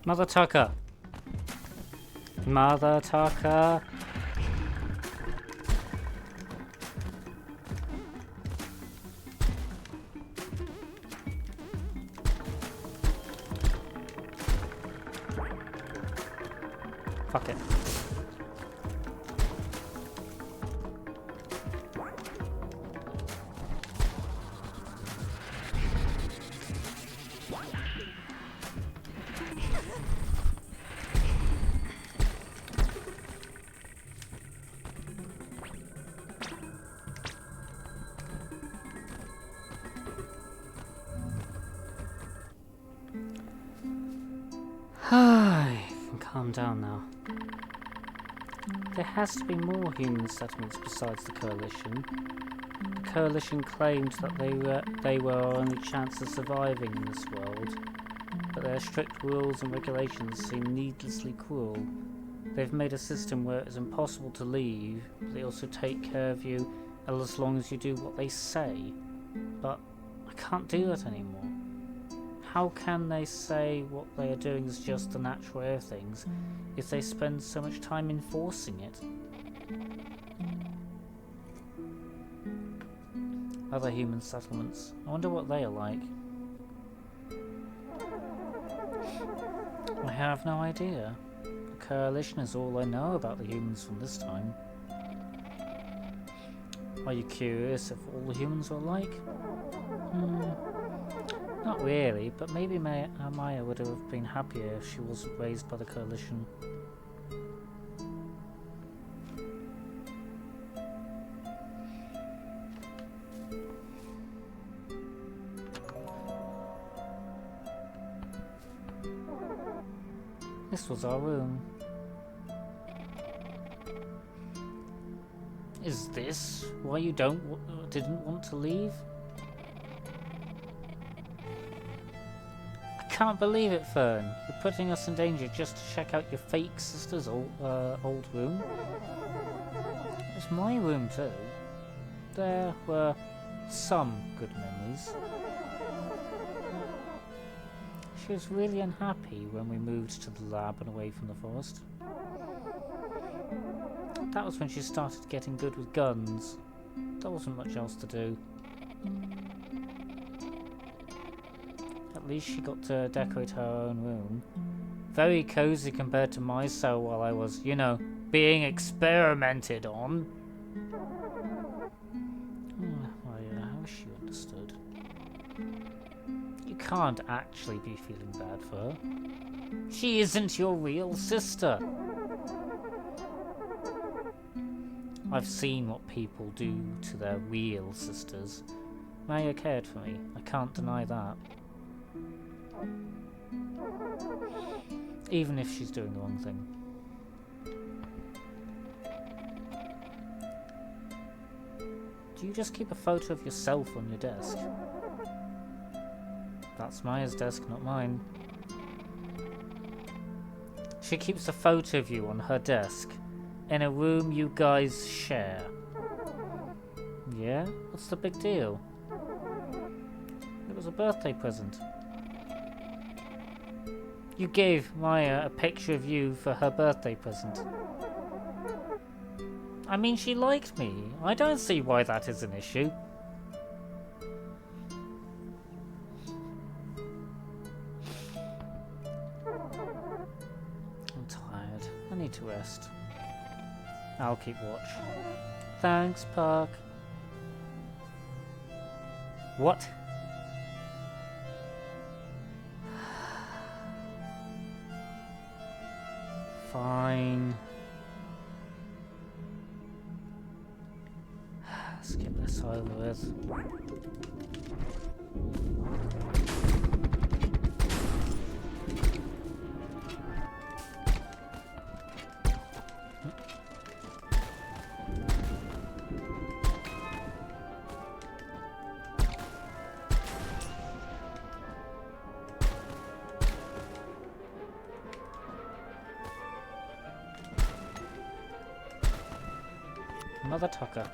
Mother Tucker. Mother Tucker. Fuck it. I can calm down now. There has to be more human settlements besides the Coalition. The Coalition claimed that they were our only chance of surviving in this world, but their strict rules and regulations seem needlessly cruel. They've made a system where it is impossible to leave, but they also take care of you as long as you do what they say. But I can't do that anymore. How can they say what they are doing is just the natural way of things if they spend so much time enforcing it? Other human settlements. I wonder what they are like. I have no idea. The Coalition is all I know about the humans from this time. Are you curious if all the humans are alike? Not really, but maybe Maya would have been happier if she wasn't raised by the Coalition. This was our room. Is this why you didn't want to leave? I can't believe it, Fern. You're putting us in danger just to check out your fake sister's old room. It's my room too. There were some good memories. She was really unhappy when we moved to the lab and away from the forest. That was when she started getting good with guns. There wasn't much else to do. At least she got to decorate her own room. Very cozy compared to my cell while I was, you know, being experimented on. I wish you understood. You can't actually be feeling bad for her. She isn't your real sister. I've seen what people do to their real sisters. Maya cared for me. I can't deny that. Even if she's doing the wrong thing. Do you just keep a photo of yourself on your desk? That's Maya's desk, not mine. She keeps a photo of you on her desk, in a room you guys share. Yeah? What's the big deal? It was a birthday present. You gave Maya a picture of you for her birthday present. I mean, she liked me. I don't see why that is an issue. I'm tired. I need to rest. I'll keep watch. Thanks, Park. What? Fine. Let's get this over with. Mother Tucker.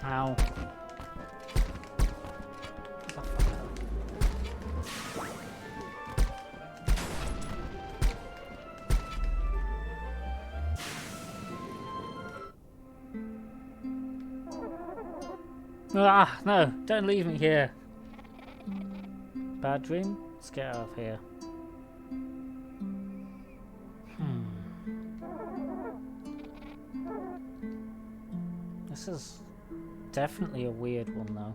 Ow. Ah, no, don't leave me here. Bad dream? Let's get out of here. This is definitely a weird one, though.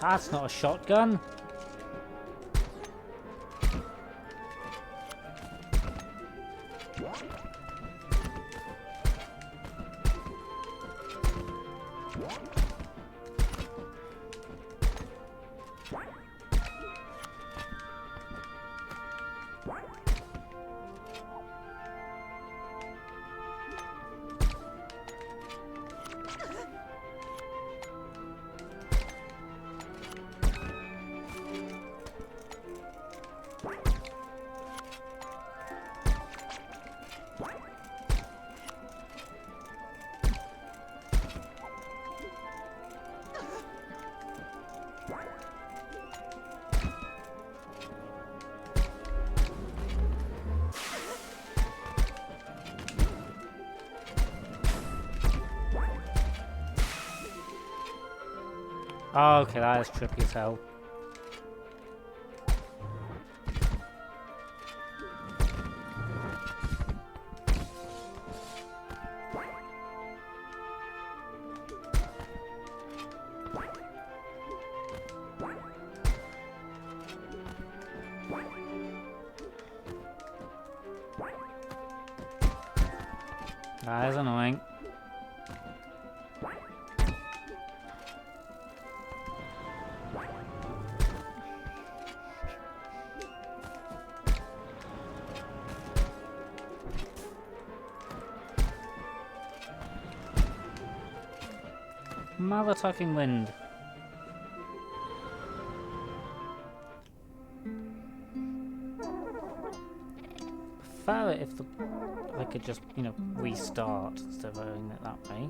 That's not a shotgun. Oh, okay, that is trippy as hell. That is annoying. Mother tucking wind. Prefer it if I could just, you know, restart instead of doing it that way.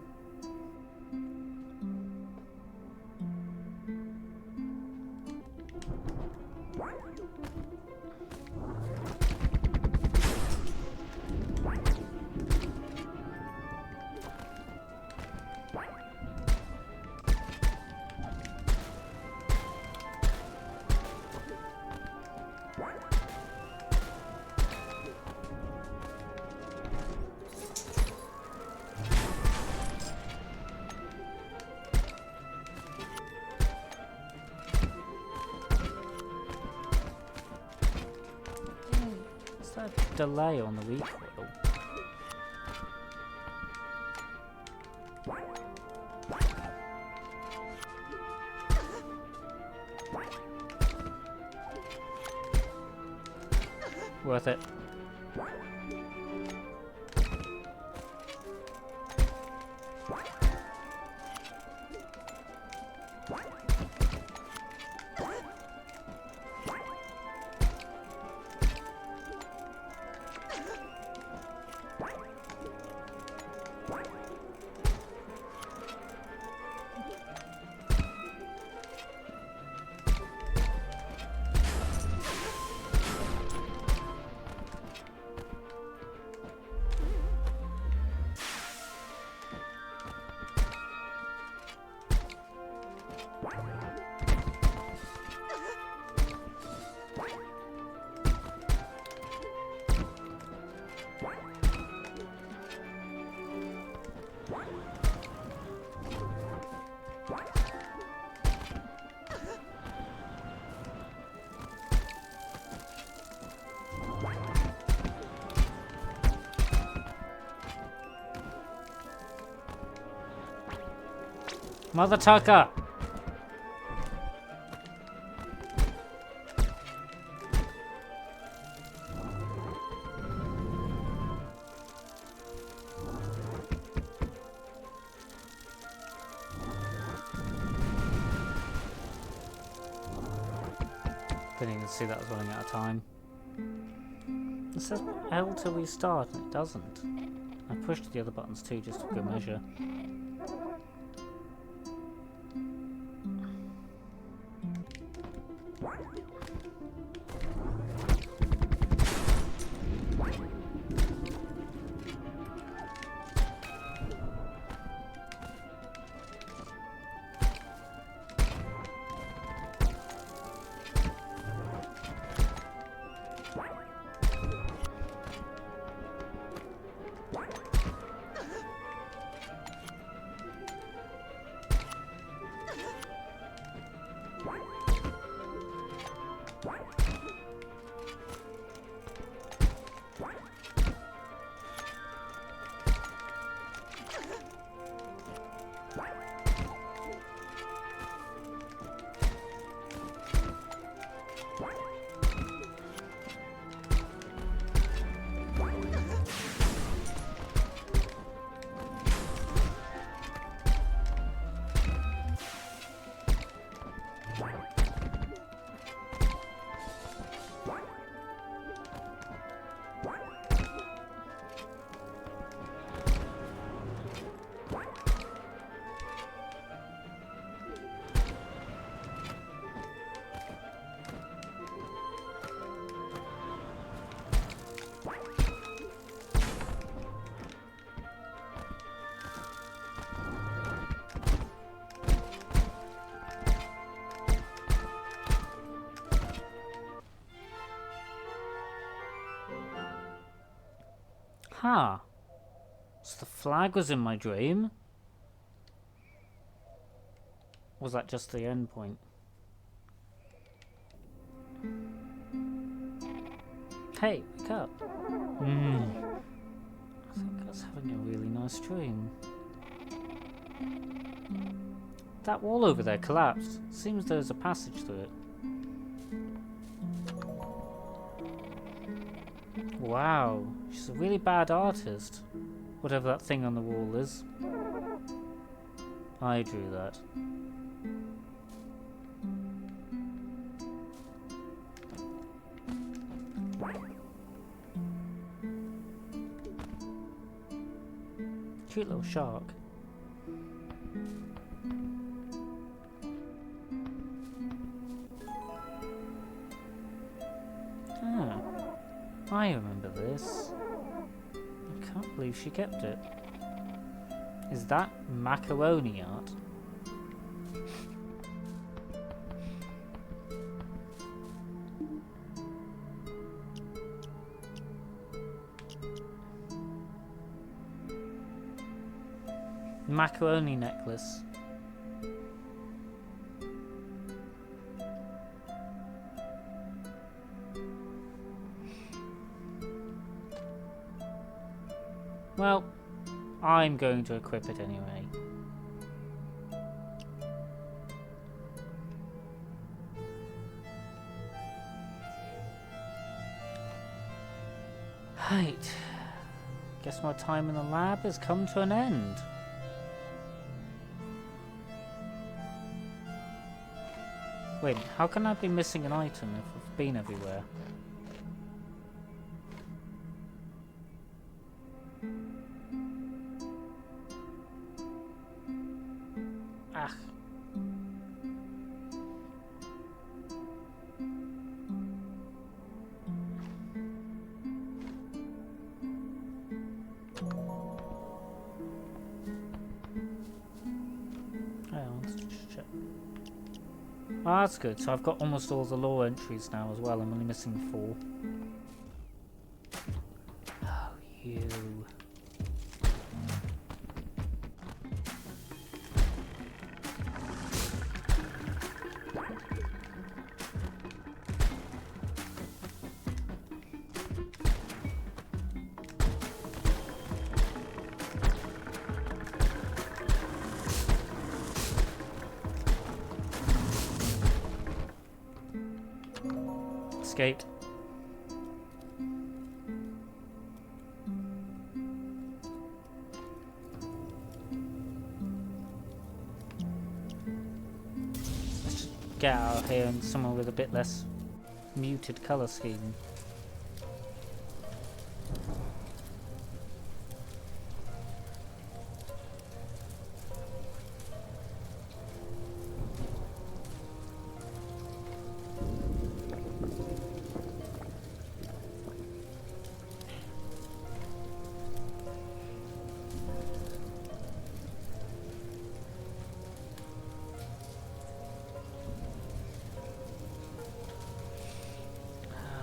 Delay on the recoil. Worth it. Mother Tucker! Didn't even see that was running out of time. It says L to restart and it doesn't. I pushed the other buttons too just for good measure. Huh. So the flag was in my dream? Was that just the end point? Hey, wake up. I think I was having a really nice dream. That wall over there collapsed. Seems there's a passage through it. Wow, she's a really bad artist. Whatever that thing on the wall is. I drew that. Cute little shark. Ah, I remember this. I can't believe she kept it. Is that macaroni art? Macaroni necklace. Well, I'm going to equip it anyway. Right. Guess my time in the lab has come to an end. Wait, how can I be missing an item if I've been everywhere? Ah. Oh, that's good. So I've got almost all the lore entries now as well. I'm only missing 4. Oh, you. Escaped. Let's just get out of here and somewhere with a bit less muted colour scheme.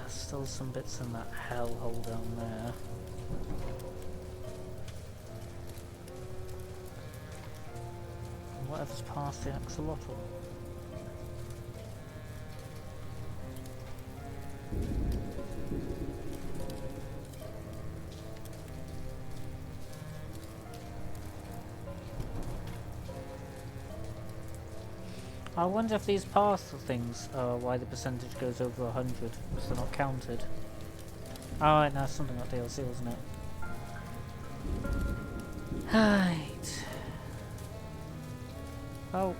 Still some bits in that hellhole down there. And whatever's past the axolotl. I wonder if these past things are why the percentage goes over 100, because they're not counted. Alright, now something like DLC, wasn't it? Right. Oh.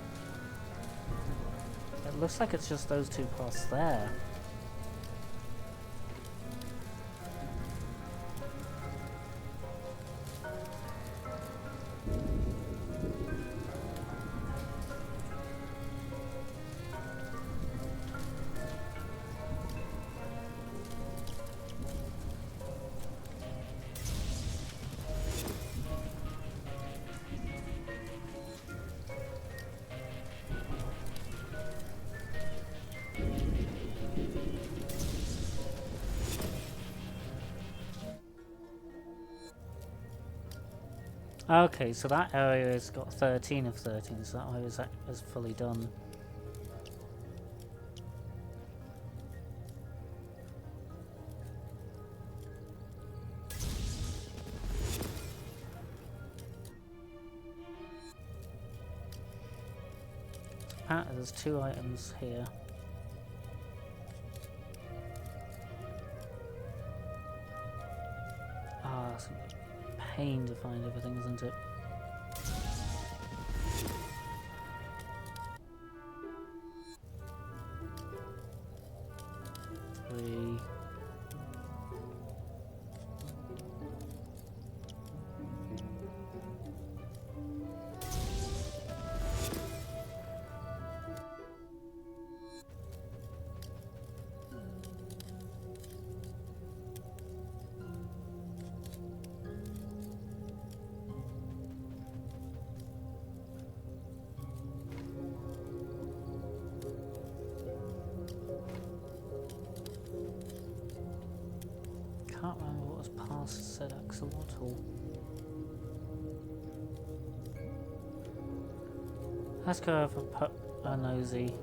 It looks like it's just those 2 paths there. Okay, so that area has got 13 of 13, so that area is fully done. There's 2 items here. Ah, it's a pain to find everything, isn't it? Three. Can't remember what was past said axolotl. Let's go over a nosy.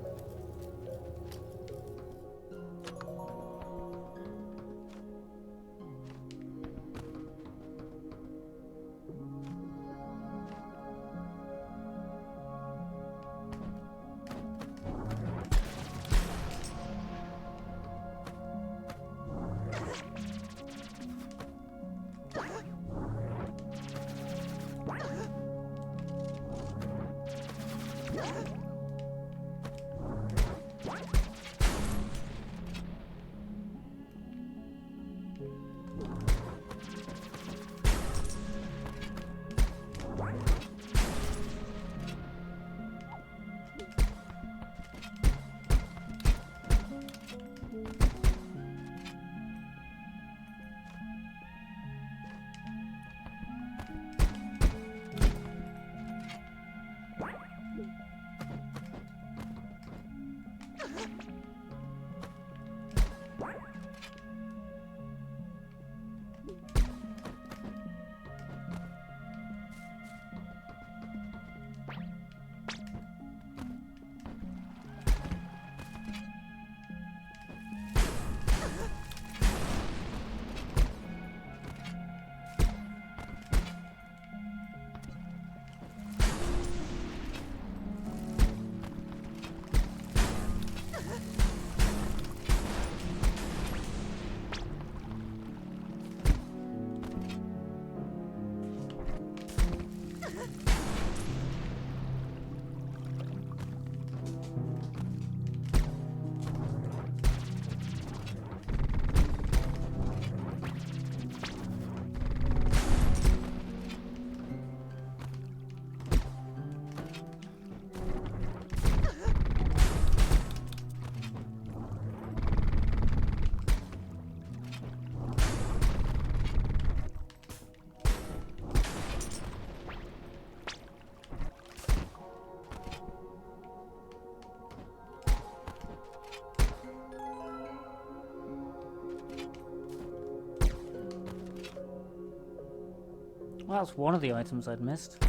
Well, that's one of the items I'd missed.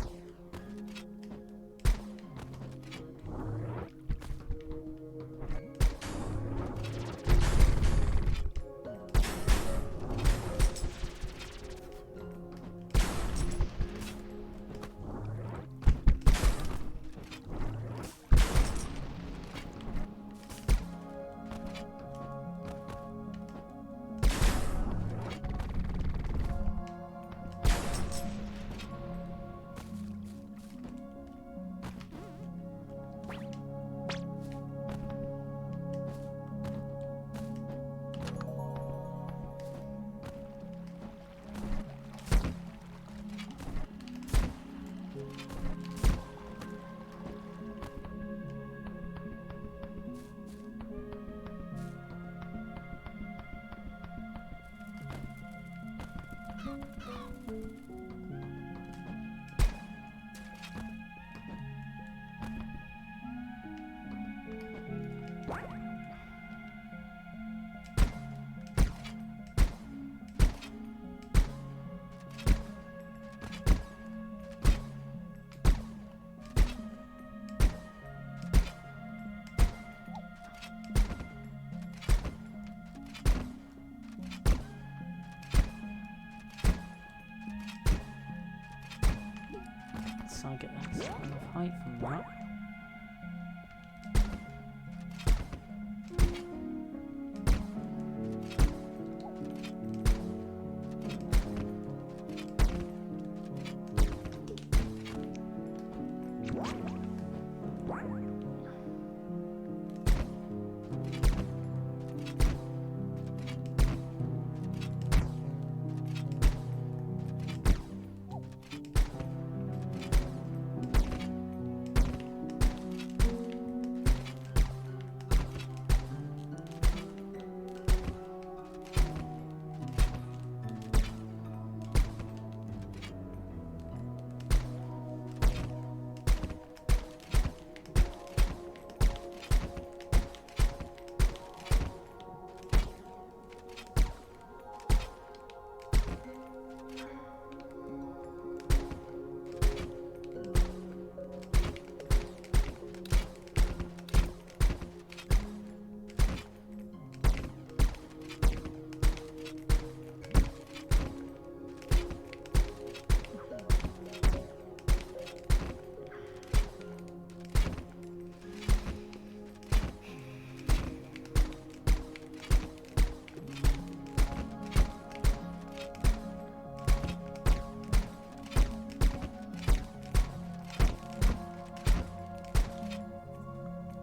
unless I get enough height from that.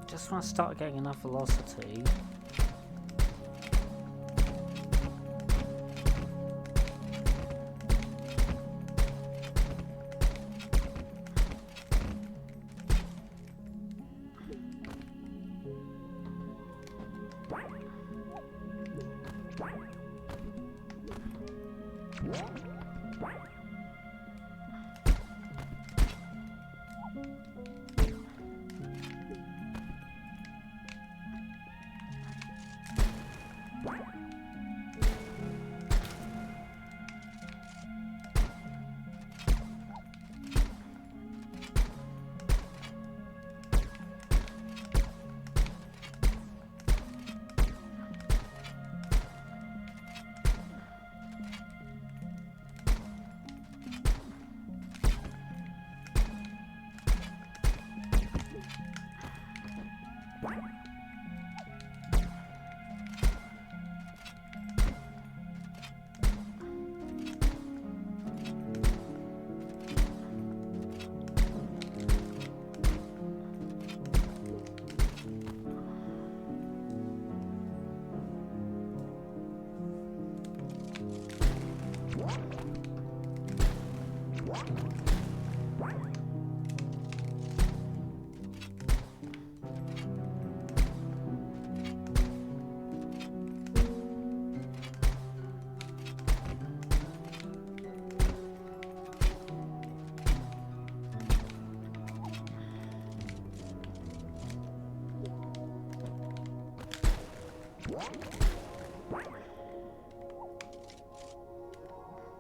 Just when I start getting enough velocity.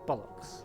Bollocks.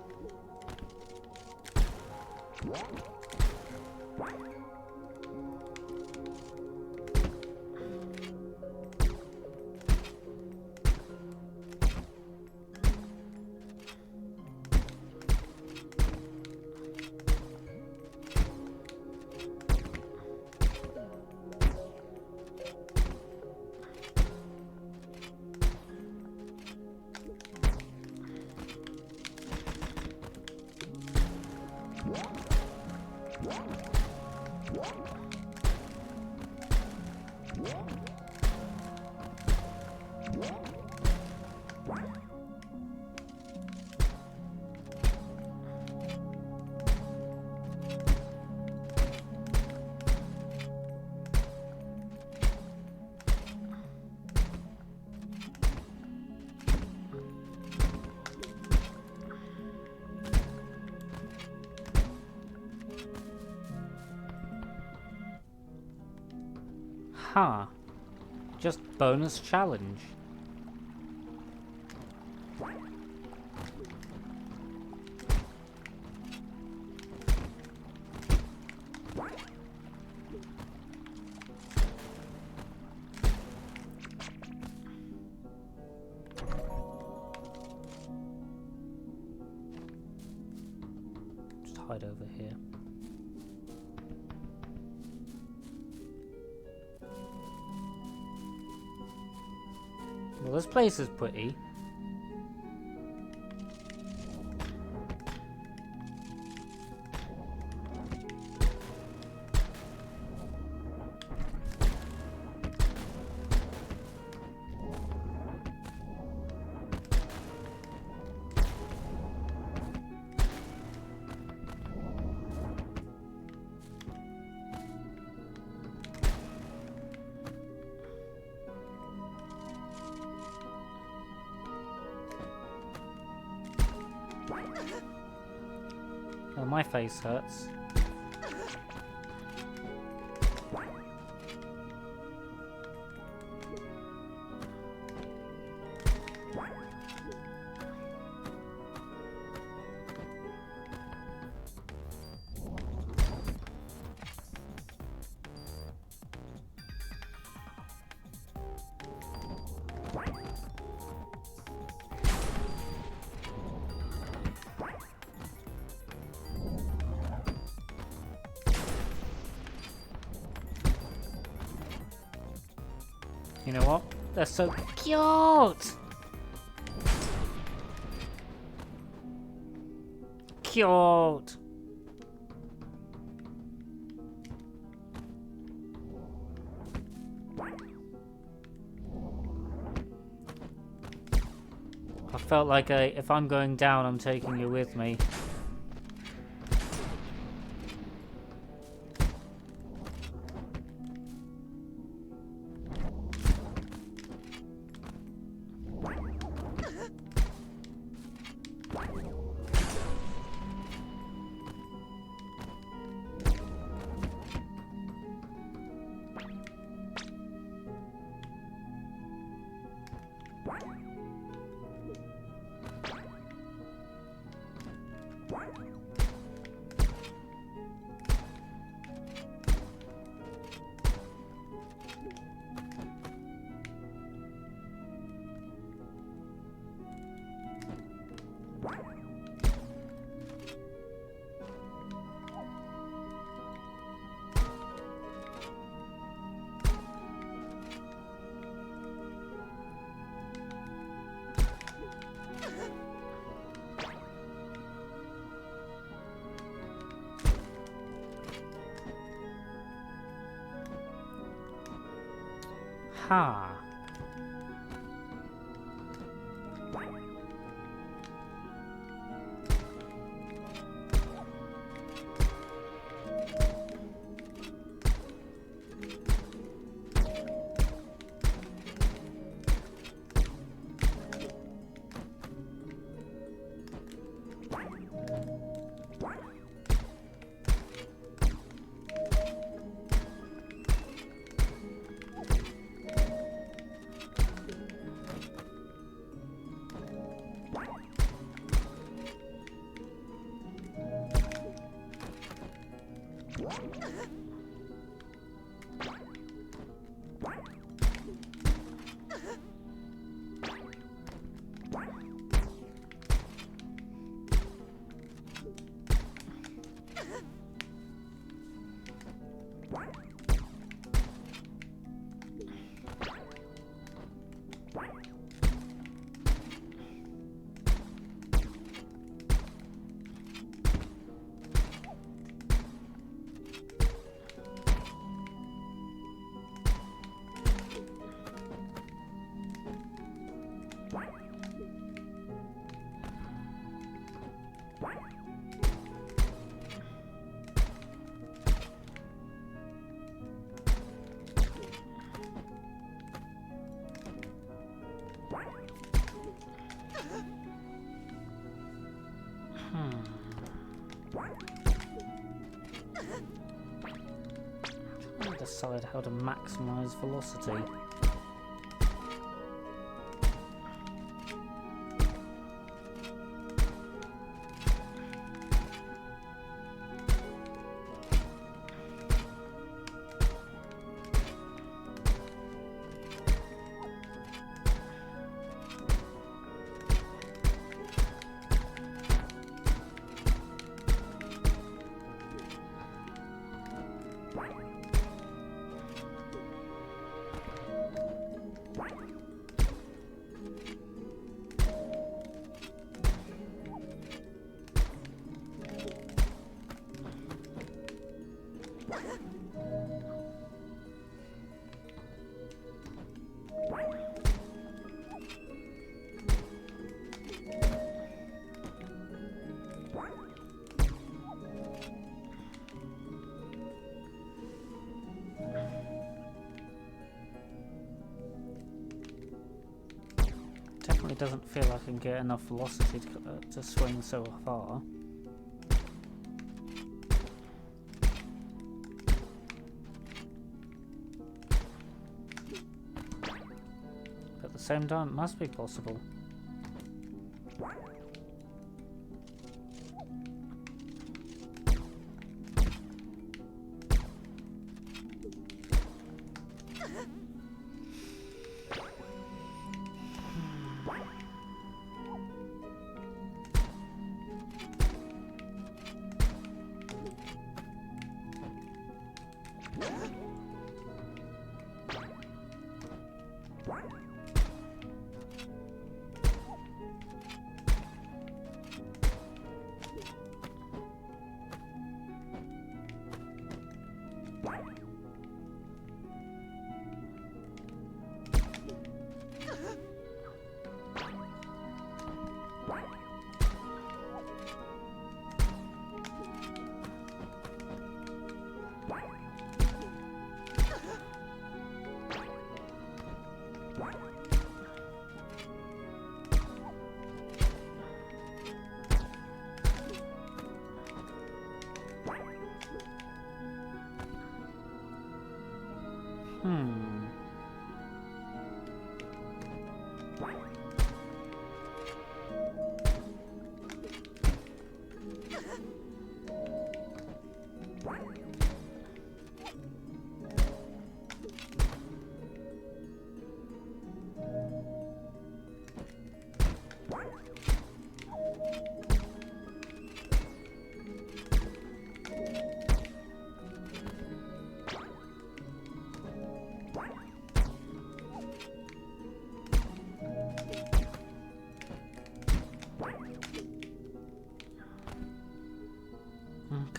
Huh. Just bonus challenge. Just hide over here. this place is pretty. Oh, my face hurts. You know what? They're so cute! Cute! I felt like if I'm going down, I'm taking you with me. Ha! Trying to decide how to maximize velocity. certainly doesn't feel like I can get enough velocity to swing so far. But at the same time, it must be possible.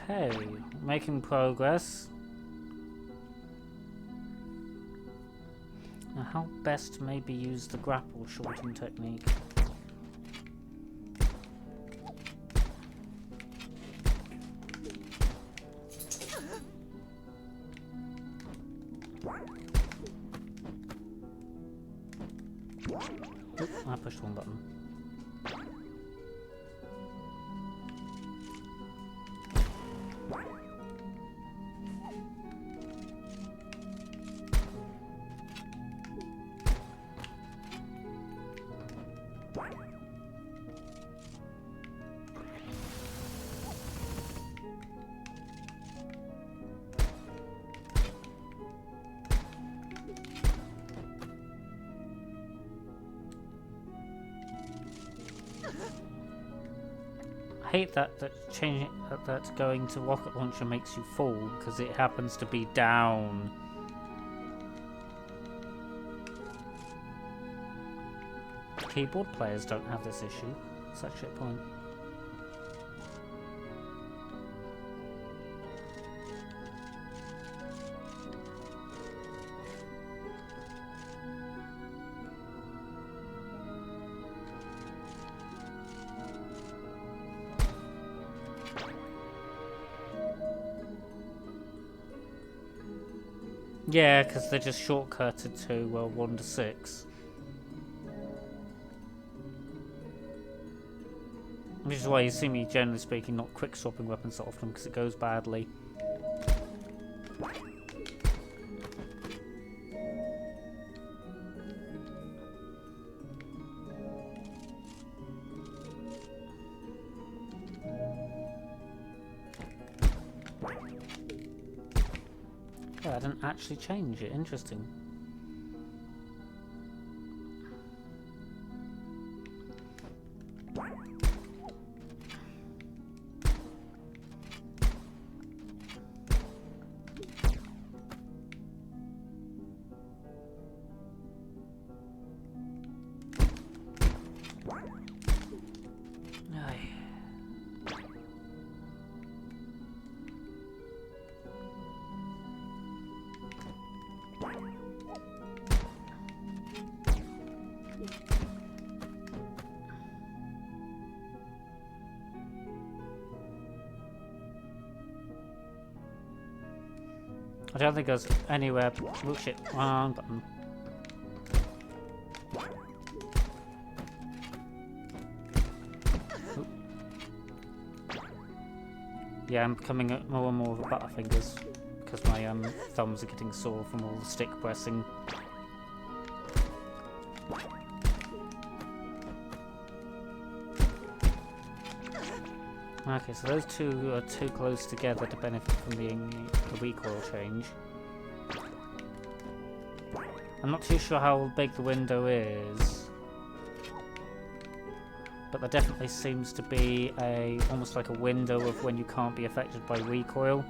Okay, making progress. Now, how best to maybe use the grapple shorten technique? Oop, I pushed one button. I hate that changing that going to rocket launcher makes you fall because it happens to be down. Keyboard players don't have this issue. Such a point. Yeah, because they just shortcutted to 1 to 6. Which is why you see me, generally speaking, not quick swapping weapons so often, because it goes badly. Yeah, I didn't actually change it. Interesting. I don't think it goes anywhere. Oh shit, wrong button. Yeah, I'm becoming more and more of a butterfingers because my thumbs are getting sore from all the stick pressing. Okay, so those two are too close together to benefit from the recoil change. I'm not too sure how big the window is, but there definitely seems to be almost like a window of when you can't be affected by recoil.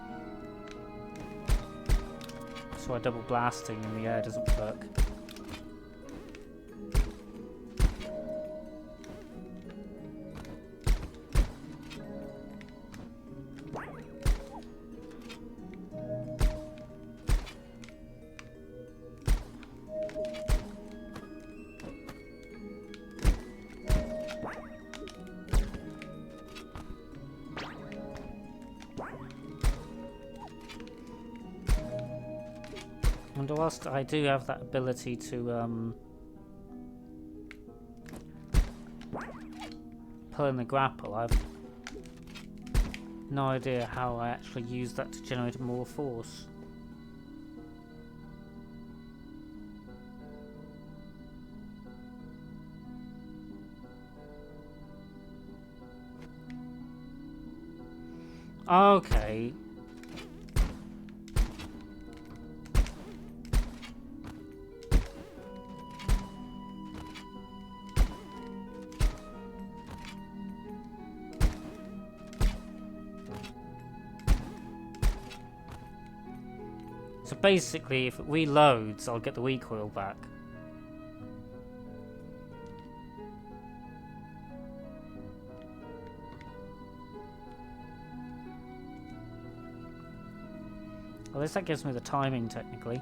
So double blasting in the air doesn't work. And whilst I do have that ability to pull in the grapple, I've no idea how I actually use that to generate more force. Okay. So basically, if it reloads, I'll get the recoil back. At least that gives me the timing, technically.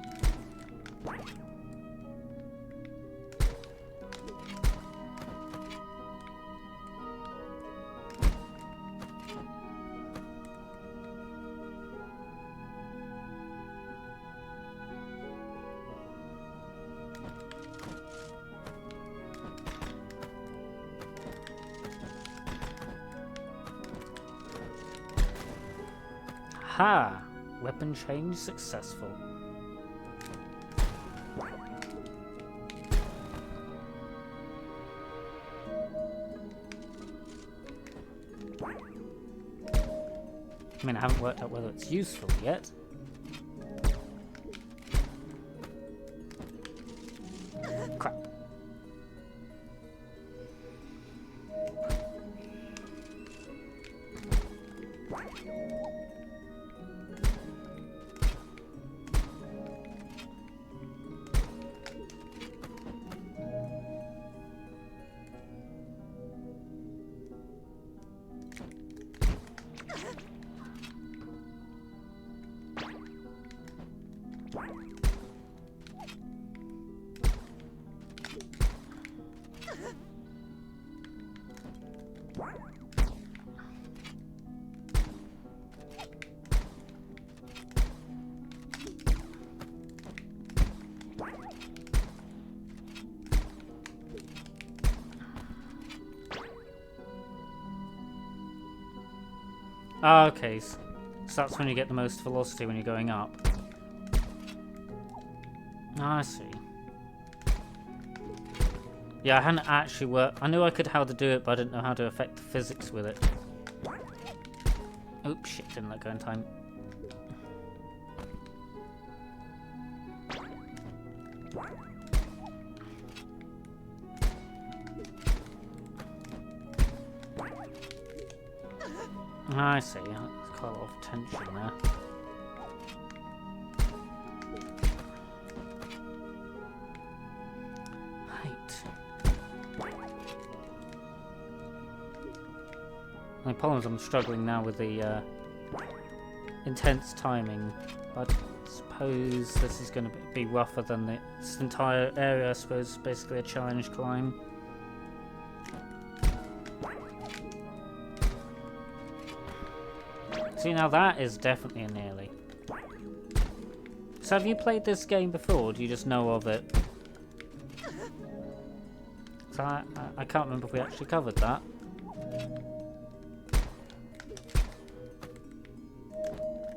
Ha! Weapon change successful. I mean, I haven't worked out whether it's useful yet. Crap. Okay, so that's when you get the most velocity when you're going up. I see. Yeah, I hadn't actually worked. I knew I could how to do it, but I didn't know how to affect the physics with it. Oops, shit, didn't let go in time. I see. There's quite a lot of tension there. My problem is I'm struggling now with the intense timing, but I suppose this is going to be rougher than this entire area. I suppose is basically a challenge climb. See, now that is definitely a nearly. So have you played this game before, or do you just know of it? So I can't remember if we actually covered that.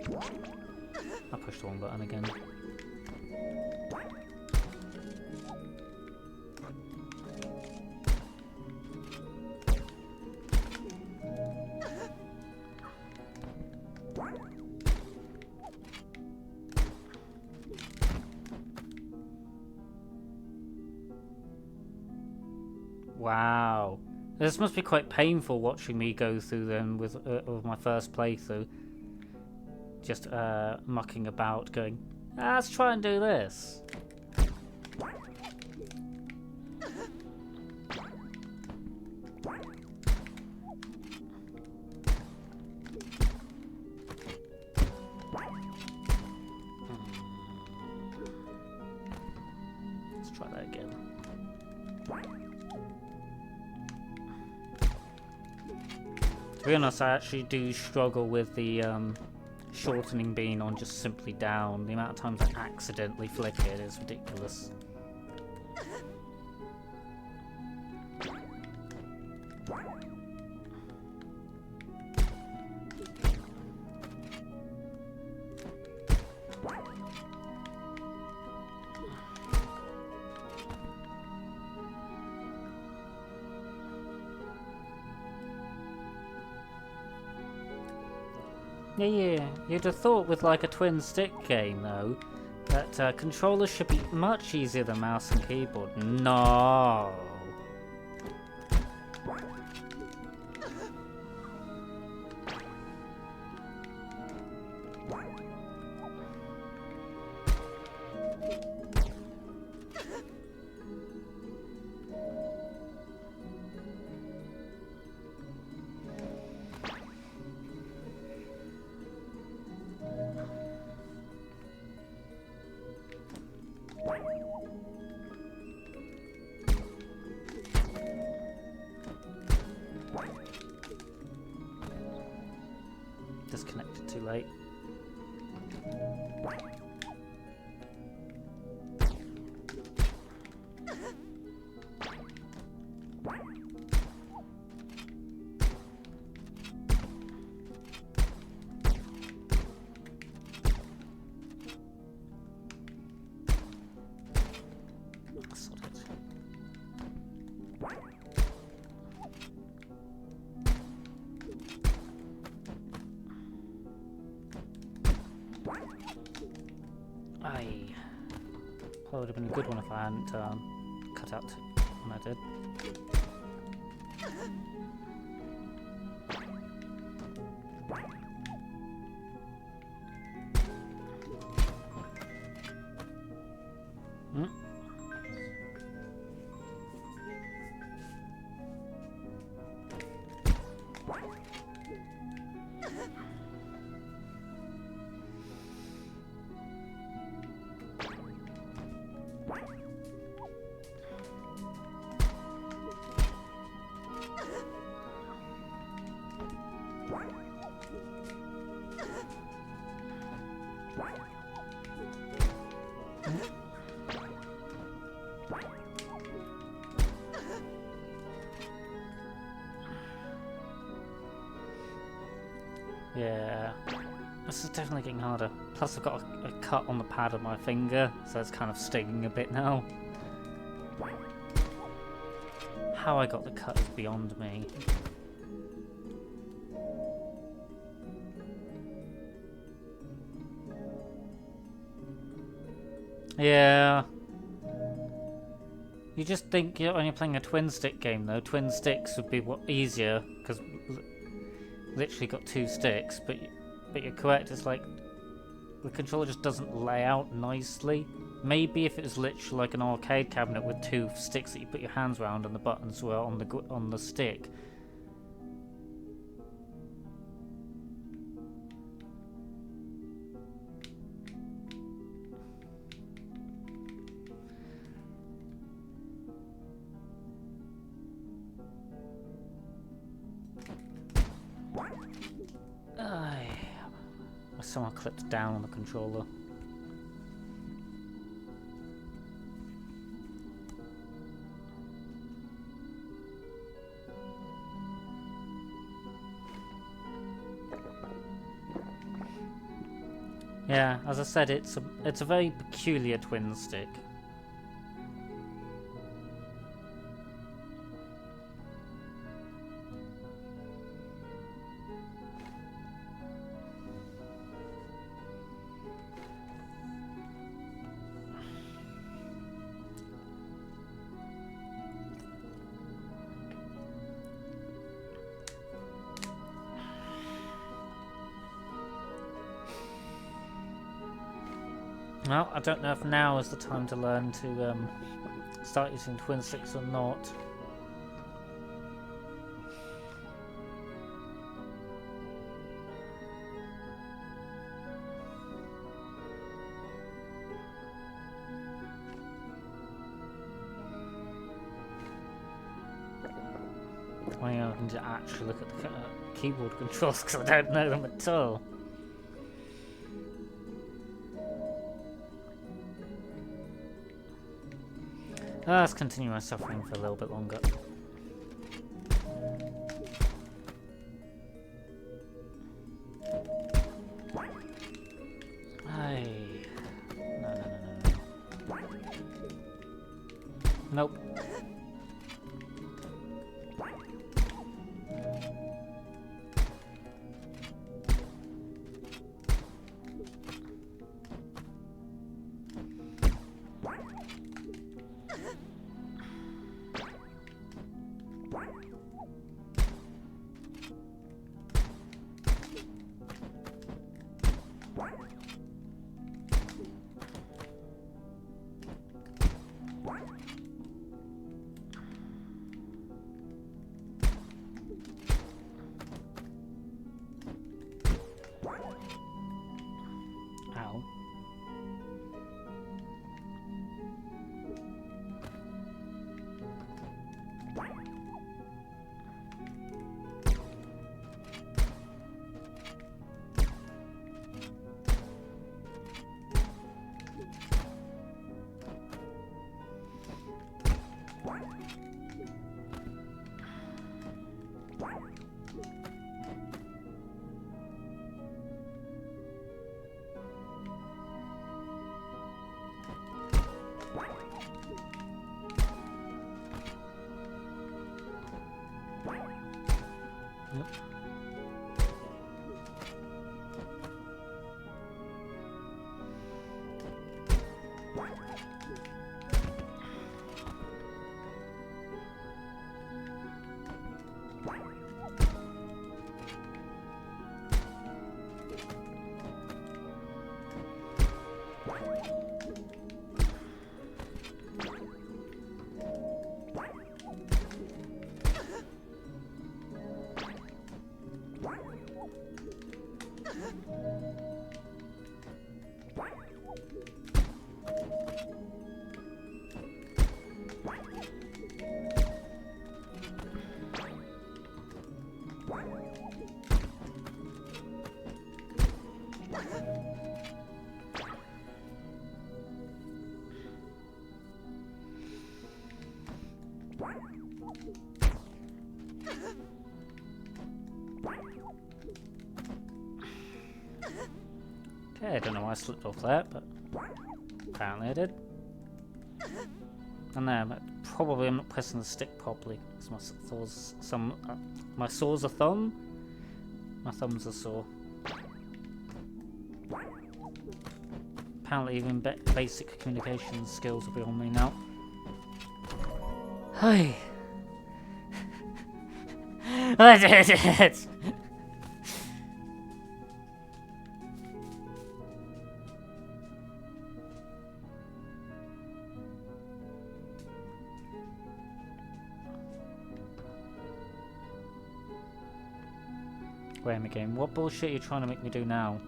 I pushed the wrong button again. Wow. This must be quite painful watching me go through them with my first playthrough. Just mucking about, going, let's try and do this. Let's try that again. To be honest, I actually do struggle with the shortening being on just simply down. The amount of times I accidentally flick it is ridiculous. Yeah, you'd have thought with like a twin stick game though, that controllers should be much easier than mouse and keyboard. No. Disconnected too late. That would have been a good one if I hadn't cut out when I did. Yeah, this is definitely getting harder. Plus I've got a cut on the pad of my finger, so it's kind of stinging a bit now. How I got the cut is beyond me. Yeah. You just think, you know, when you're playing a twin stick game though, twin sticks would be easier, because literally got two sticks, but you're correct, it's like the controller just doesn't lay out nicely. Maybe if it was literally like an arcade cabinet with two sticks that you put your hands around and the buttons were on the stick. Someone clipped down on the controller. Yeah, as I said, it's a very peculiar twin stick. Well, I don't know if now is the time to learn to start using twin sticks or not. Well, yeah, I can just actually look at the keyboard controls because I don't know them at all. Let's continue my suffering for a little bit longer. Hey. No. Nope. Ow. Nope. Okay, I don't know why I slipped off that, but apparently I did. And there, probably I'm not pressing the stick properly because my saw's a thumb. My thumb's are sore. Apparently, even basic communication skills will be on me now. Hey, I did it! Wait a minute, game. What bullshit are you trying to make me do now?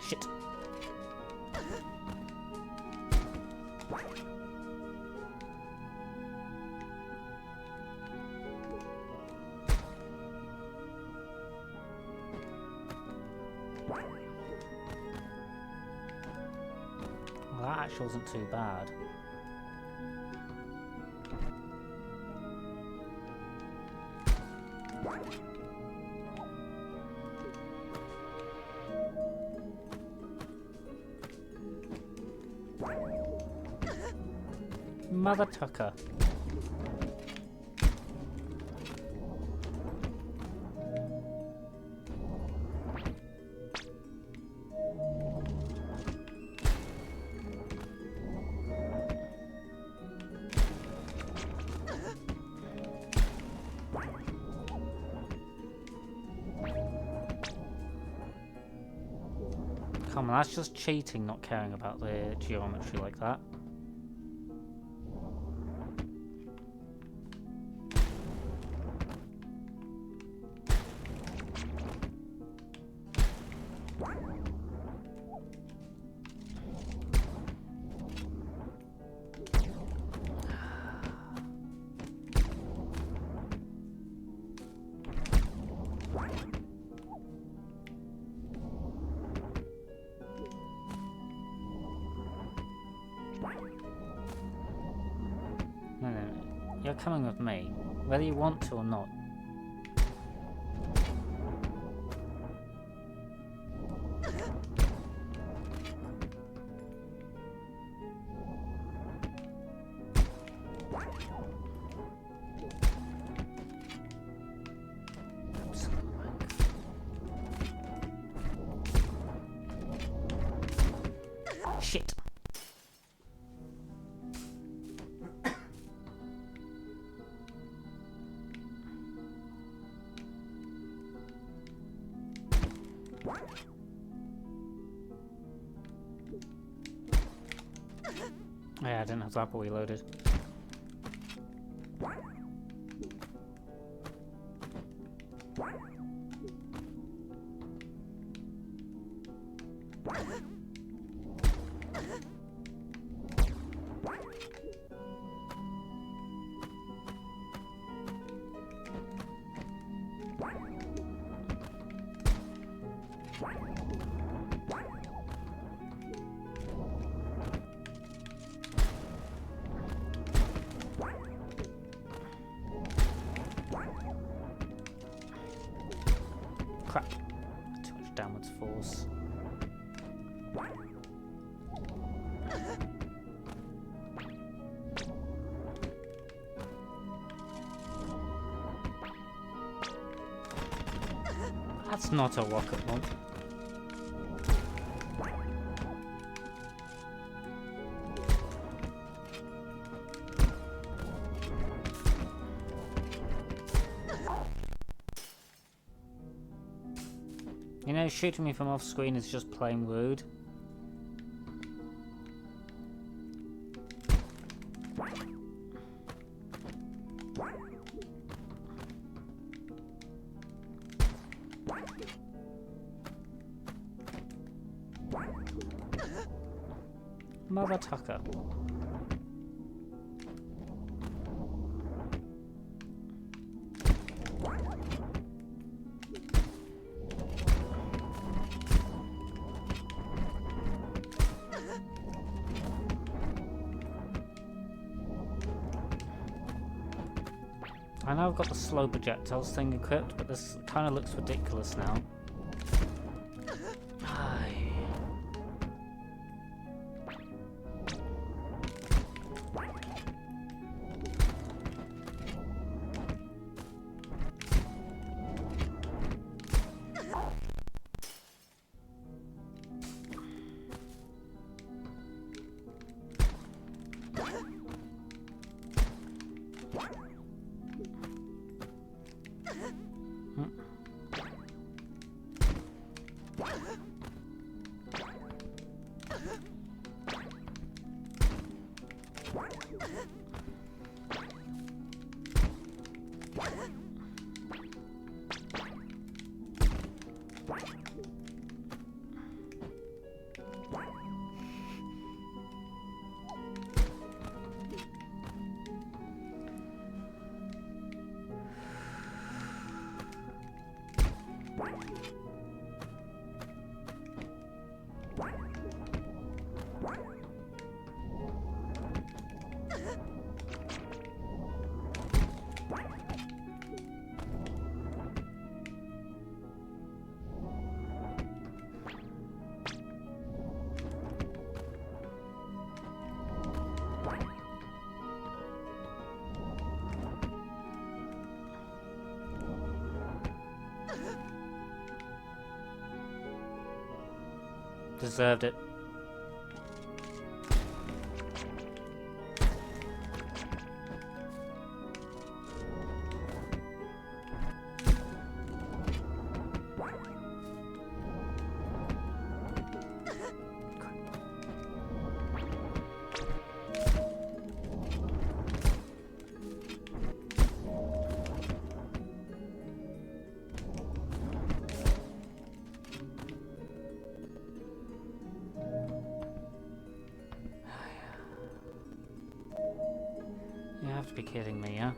Shit. Well, that actually wasn't too bad. Mother Tucker. Come on, that's just cheating, not caring about the geometry like that. No. You're coming with me, whether you want to or not. Shit. Yeah, I didn't have that reloaded. Crap. Too much downwards force. That's not a rocket launch. You know, shooting me from off screen is just plain rude. Mother Tucker. I know I've got the slow projectiles thing equipped, but this kind of looks ridiculous now. Deserved it. You have to be kidding me, yeah?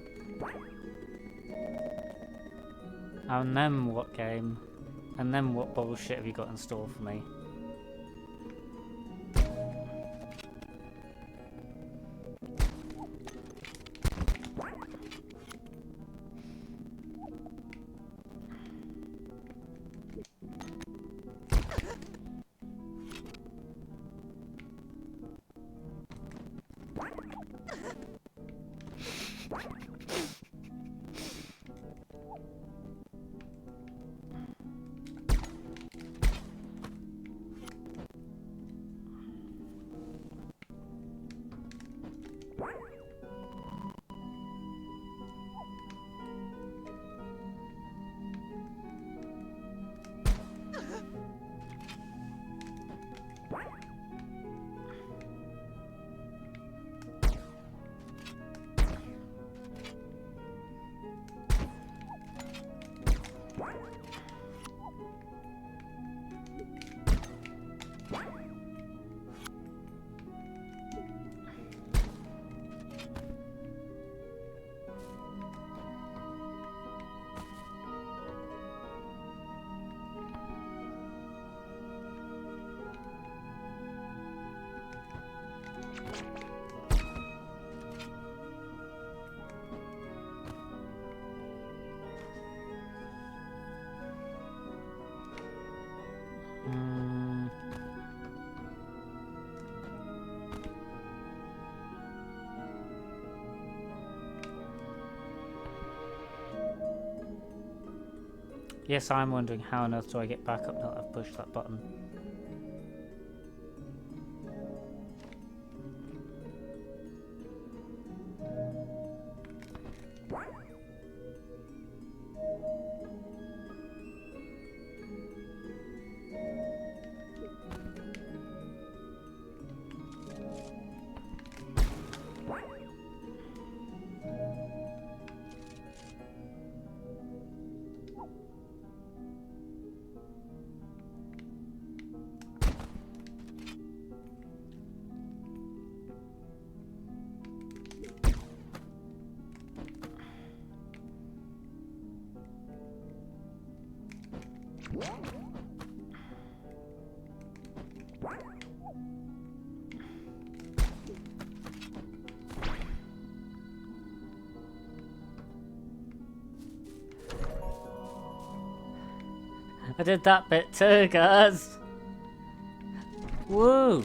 And then what game? And then what bullshit have you got in store for me? Yes, I'm wondering how on earth do I get back up now that I've pushed that button. I did that bit too, guys! Woo!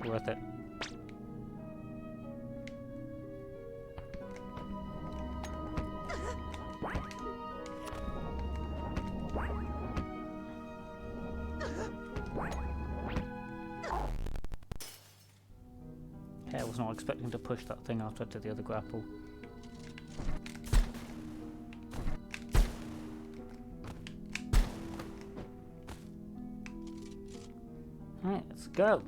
Worth it. Okay, I was not expecting to push that thing after I did the other grapple. Alright, let's go.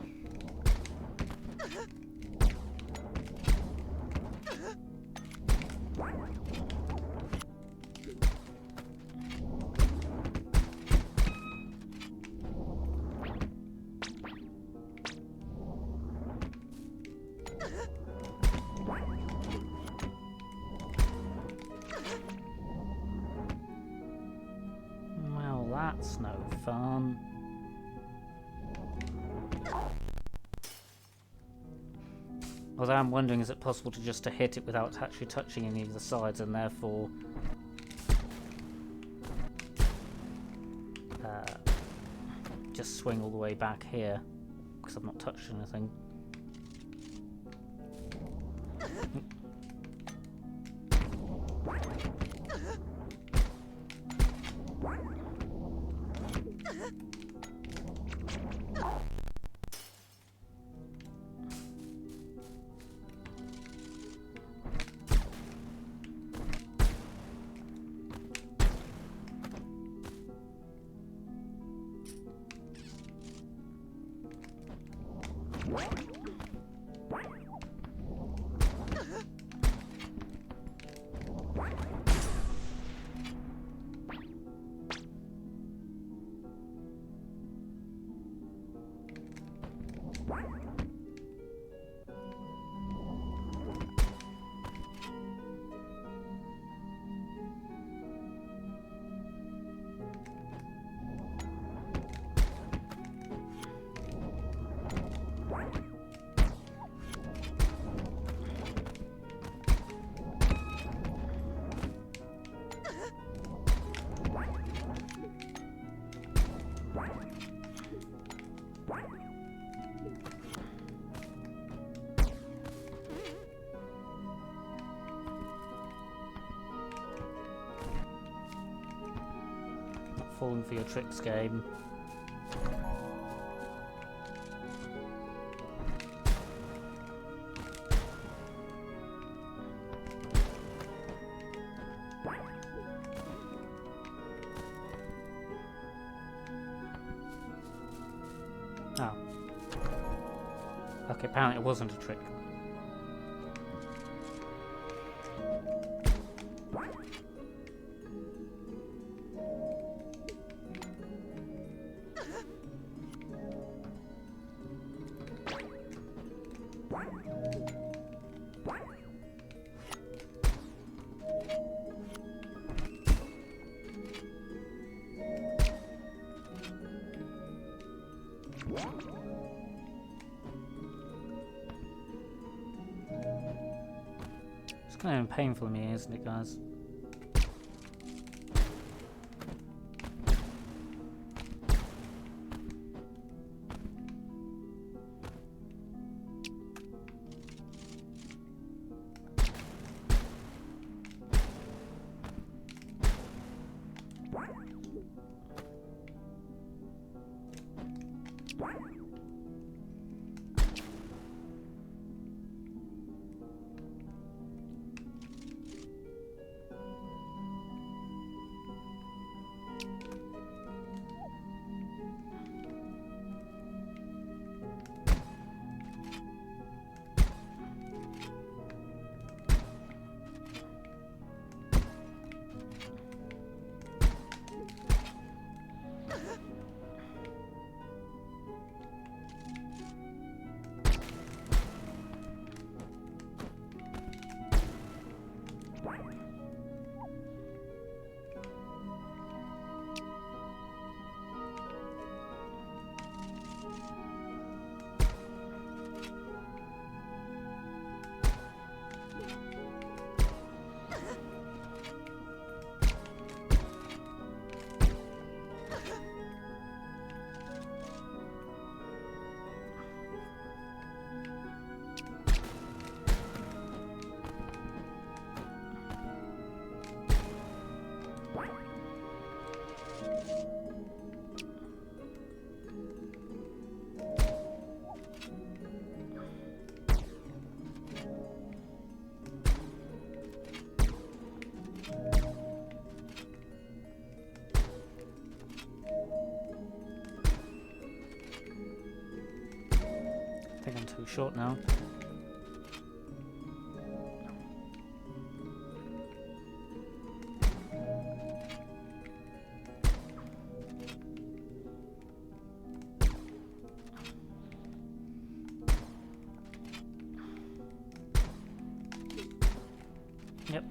Well, that's no fun. Although I'm wondering, is it possible to just hit it without actually touching any of the sides and therefore just swing all the way back here because I've not touched anything. Falling for your tricks, game. Oh. Okay, apparently it wasn't a trick. It's kind of painful for me, isn't it, guys? I think I'm too short now. Yep.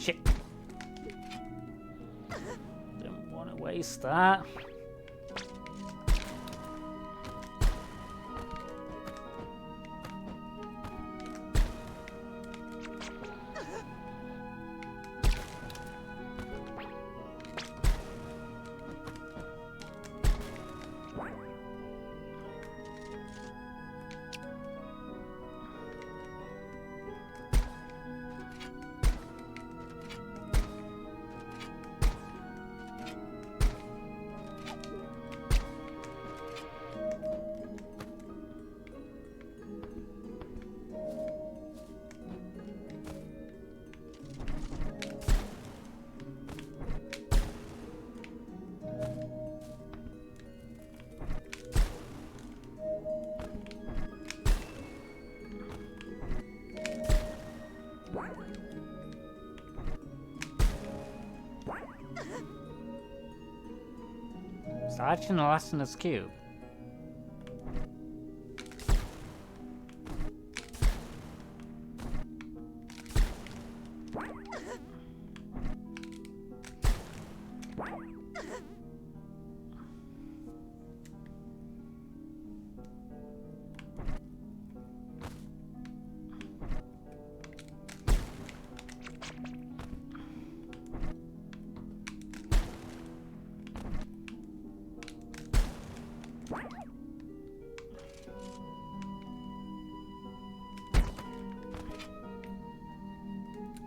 Shit. Didn't want to waste that. Is that actually an elastinous cube?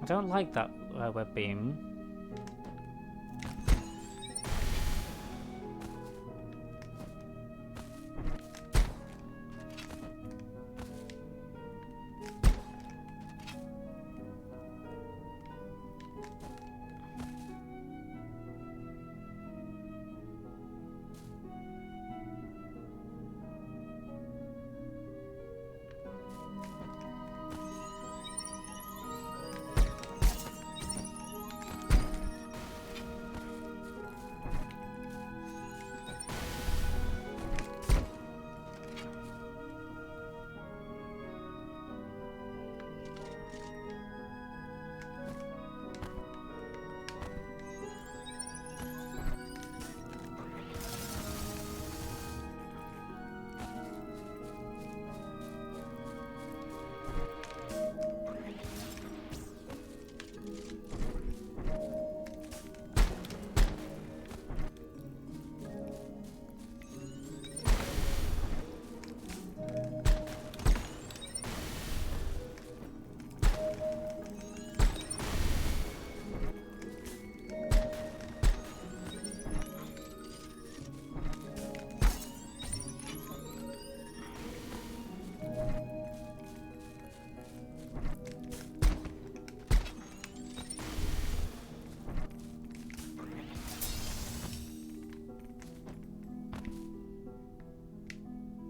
I don't like that web beam.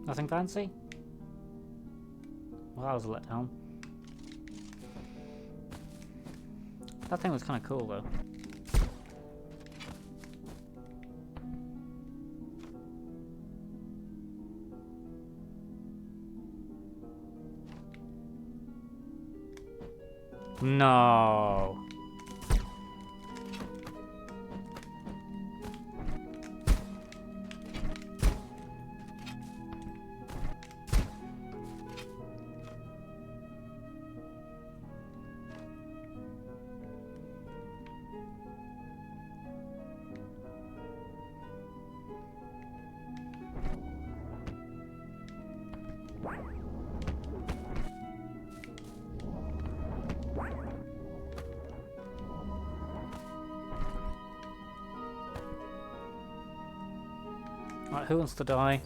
Nothing fancy? Well, that was a letdown. That thing was kind of cool, though. No. Right, who wants to die?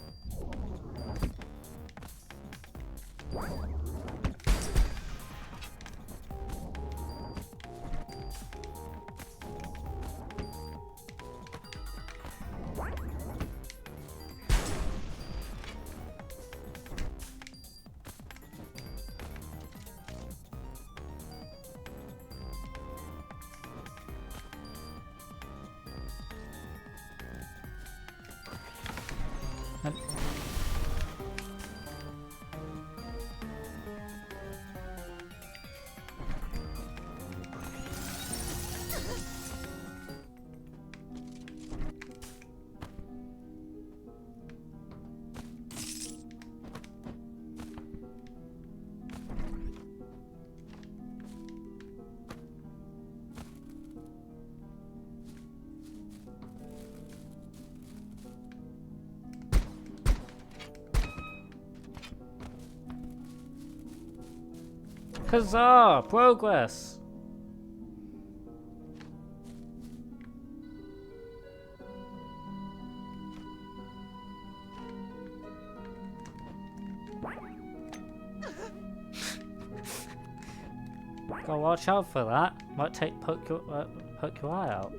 Huzzah! Progress! Gotta watch out for that. Might poke your eye out.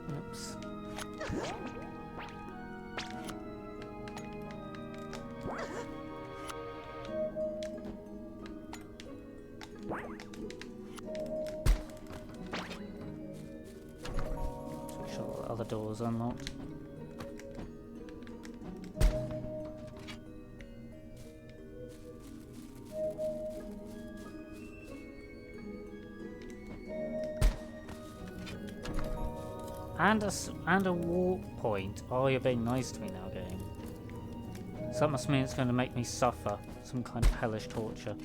Oops. Make sure the other door's unlocked. And a warp point. Oh, you're being nice to me now, game. So that must mean it's going to make me suffer some kind of hellish torture.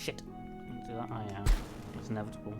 Shit. Do that? Oh yeah. It's inevitable.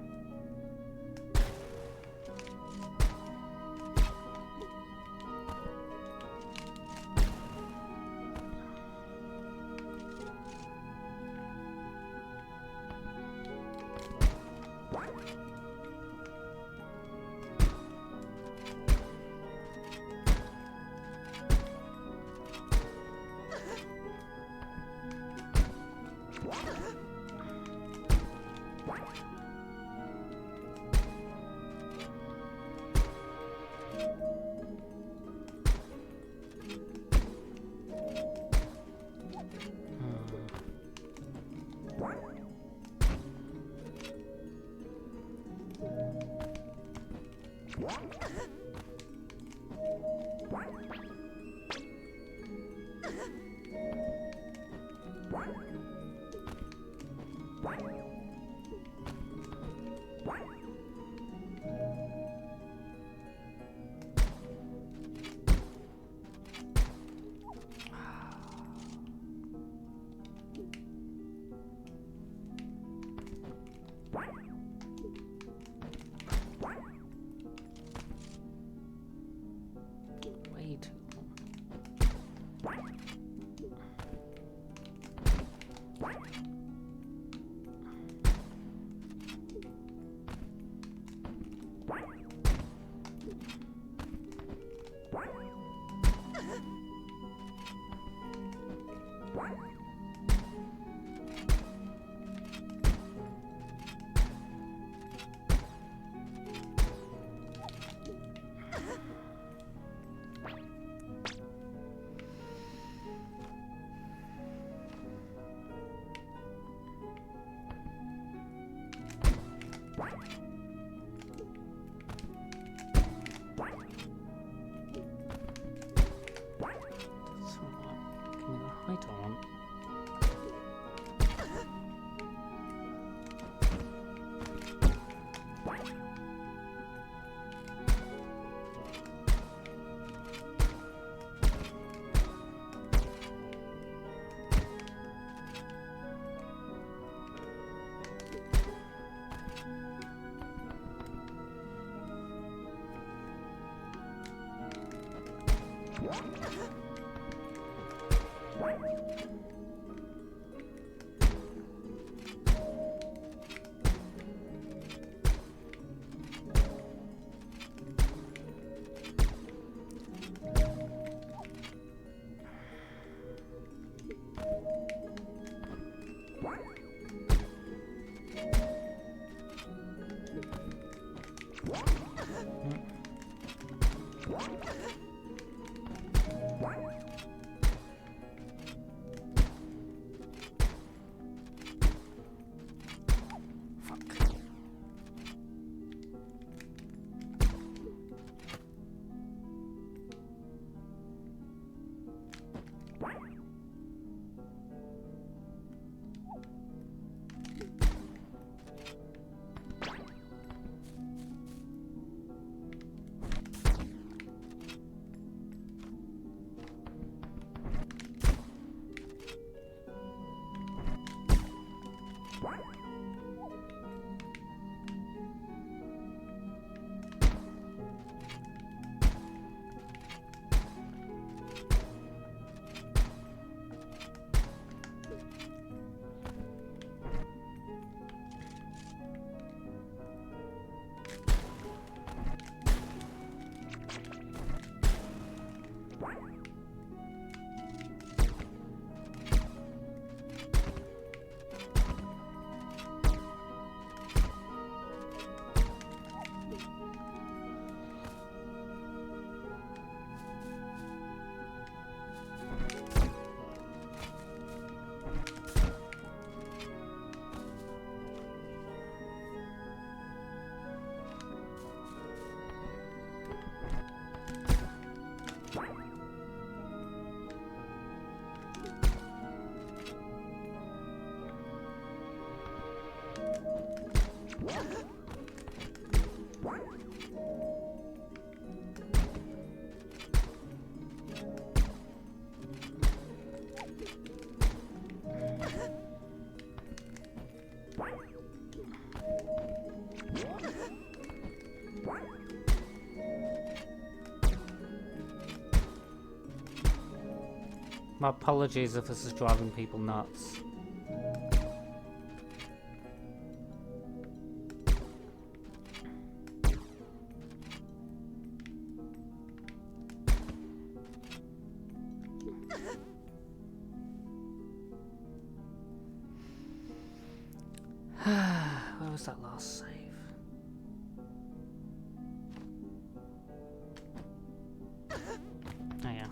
Way too long. Height I want. My apologies if this is driving people nuts. Where was that last save? Oh yeah.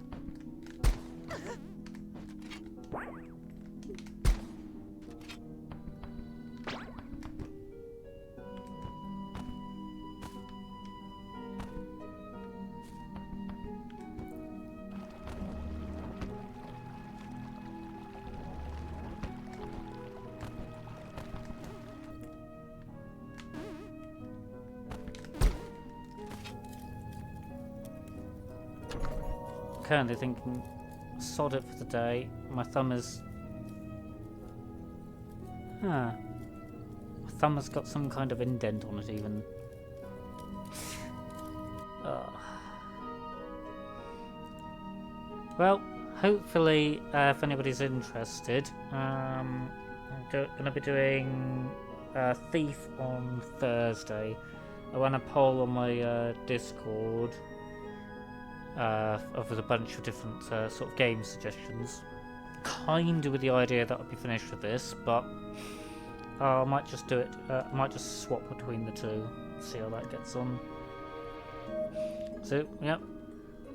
Currently thinking, sod it for the day. My thumb is... Huh. My thumb has got some kind of indent on it even. Well, hopefully, if anybody's interested, I'm going to be doing Thief on Thursday. I ran a poll on my Discord with a bunch of different sort of game suggestions. Kind of with the idea that I'll be finished with this, but I might just do it. I might just swap between the two, see how that gets on. So, yep,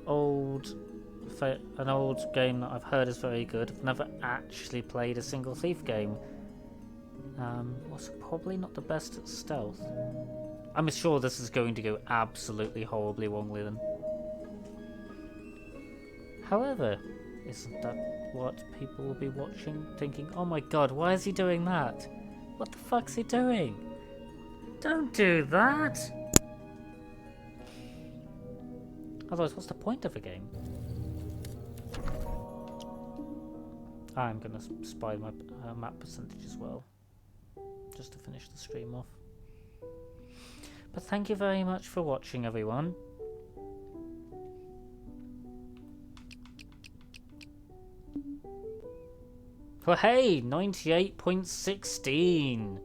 an old game that I've heard is very good. I've never actually played a single Thief game. Was probably not the best at stealth. I'm sure this is going to go absolutely horribly wrongly then. However, isn't that what people will be watching, thinking, oh my god, why is he doing that? What the fuck's he doing? Don't do that! Otherwise, what's the point of a game? I'm gonna spy my map percentage as well, just to finish the stream off. But thank you very much for watching, everyone. Well, hey, 98.16.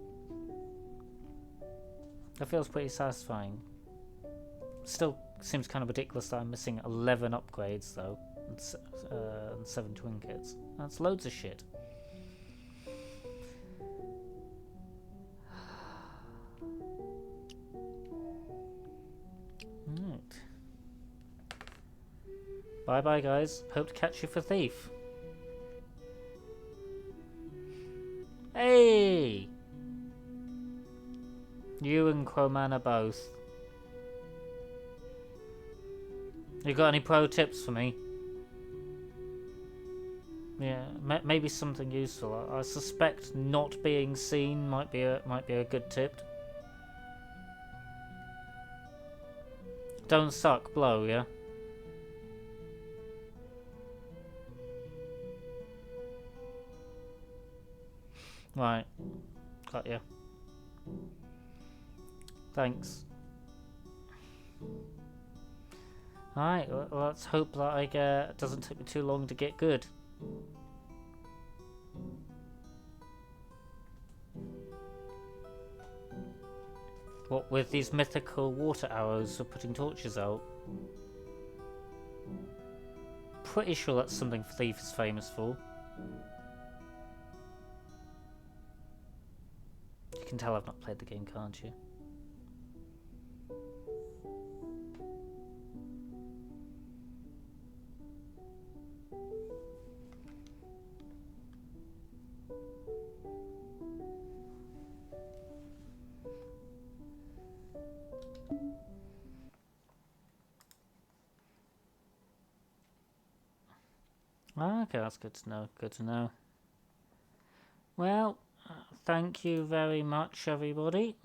That feels pretty satisfying. Still seems kind of ridiculous that I'm missing 11 upgrades though, and 7 twin kits. That's loads of shit. Right. Bye bye guys. Hope to catch you for Thief. Hey! You and Cromana both. You got any pro tips for me? Yeah, maybe something useful. I suspect not being seen might be a good tip. Don't suck, blow, yeah? Right. Got you. Thanks. Alright, well, let's hope that it doesn't take me too long to get good. What with these mythical water arrows for putting torches out? Pretty sure that's something Thief is famous for. You can tell I've not played the game, can't you? Okay, that's good to know. Good to know. Well, thank you very much, everybody.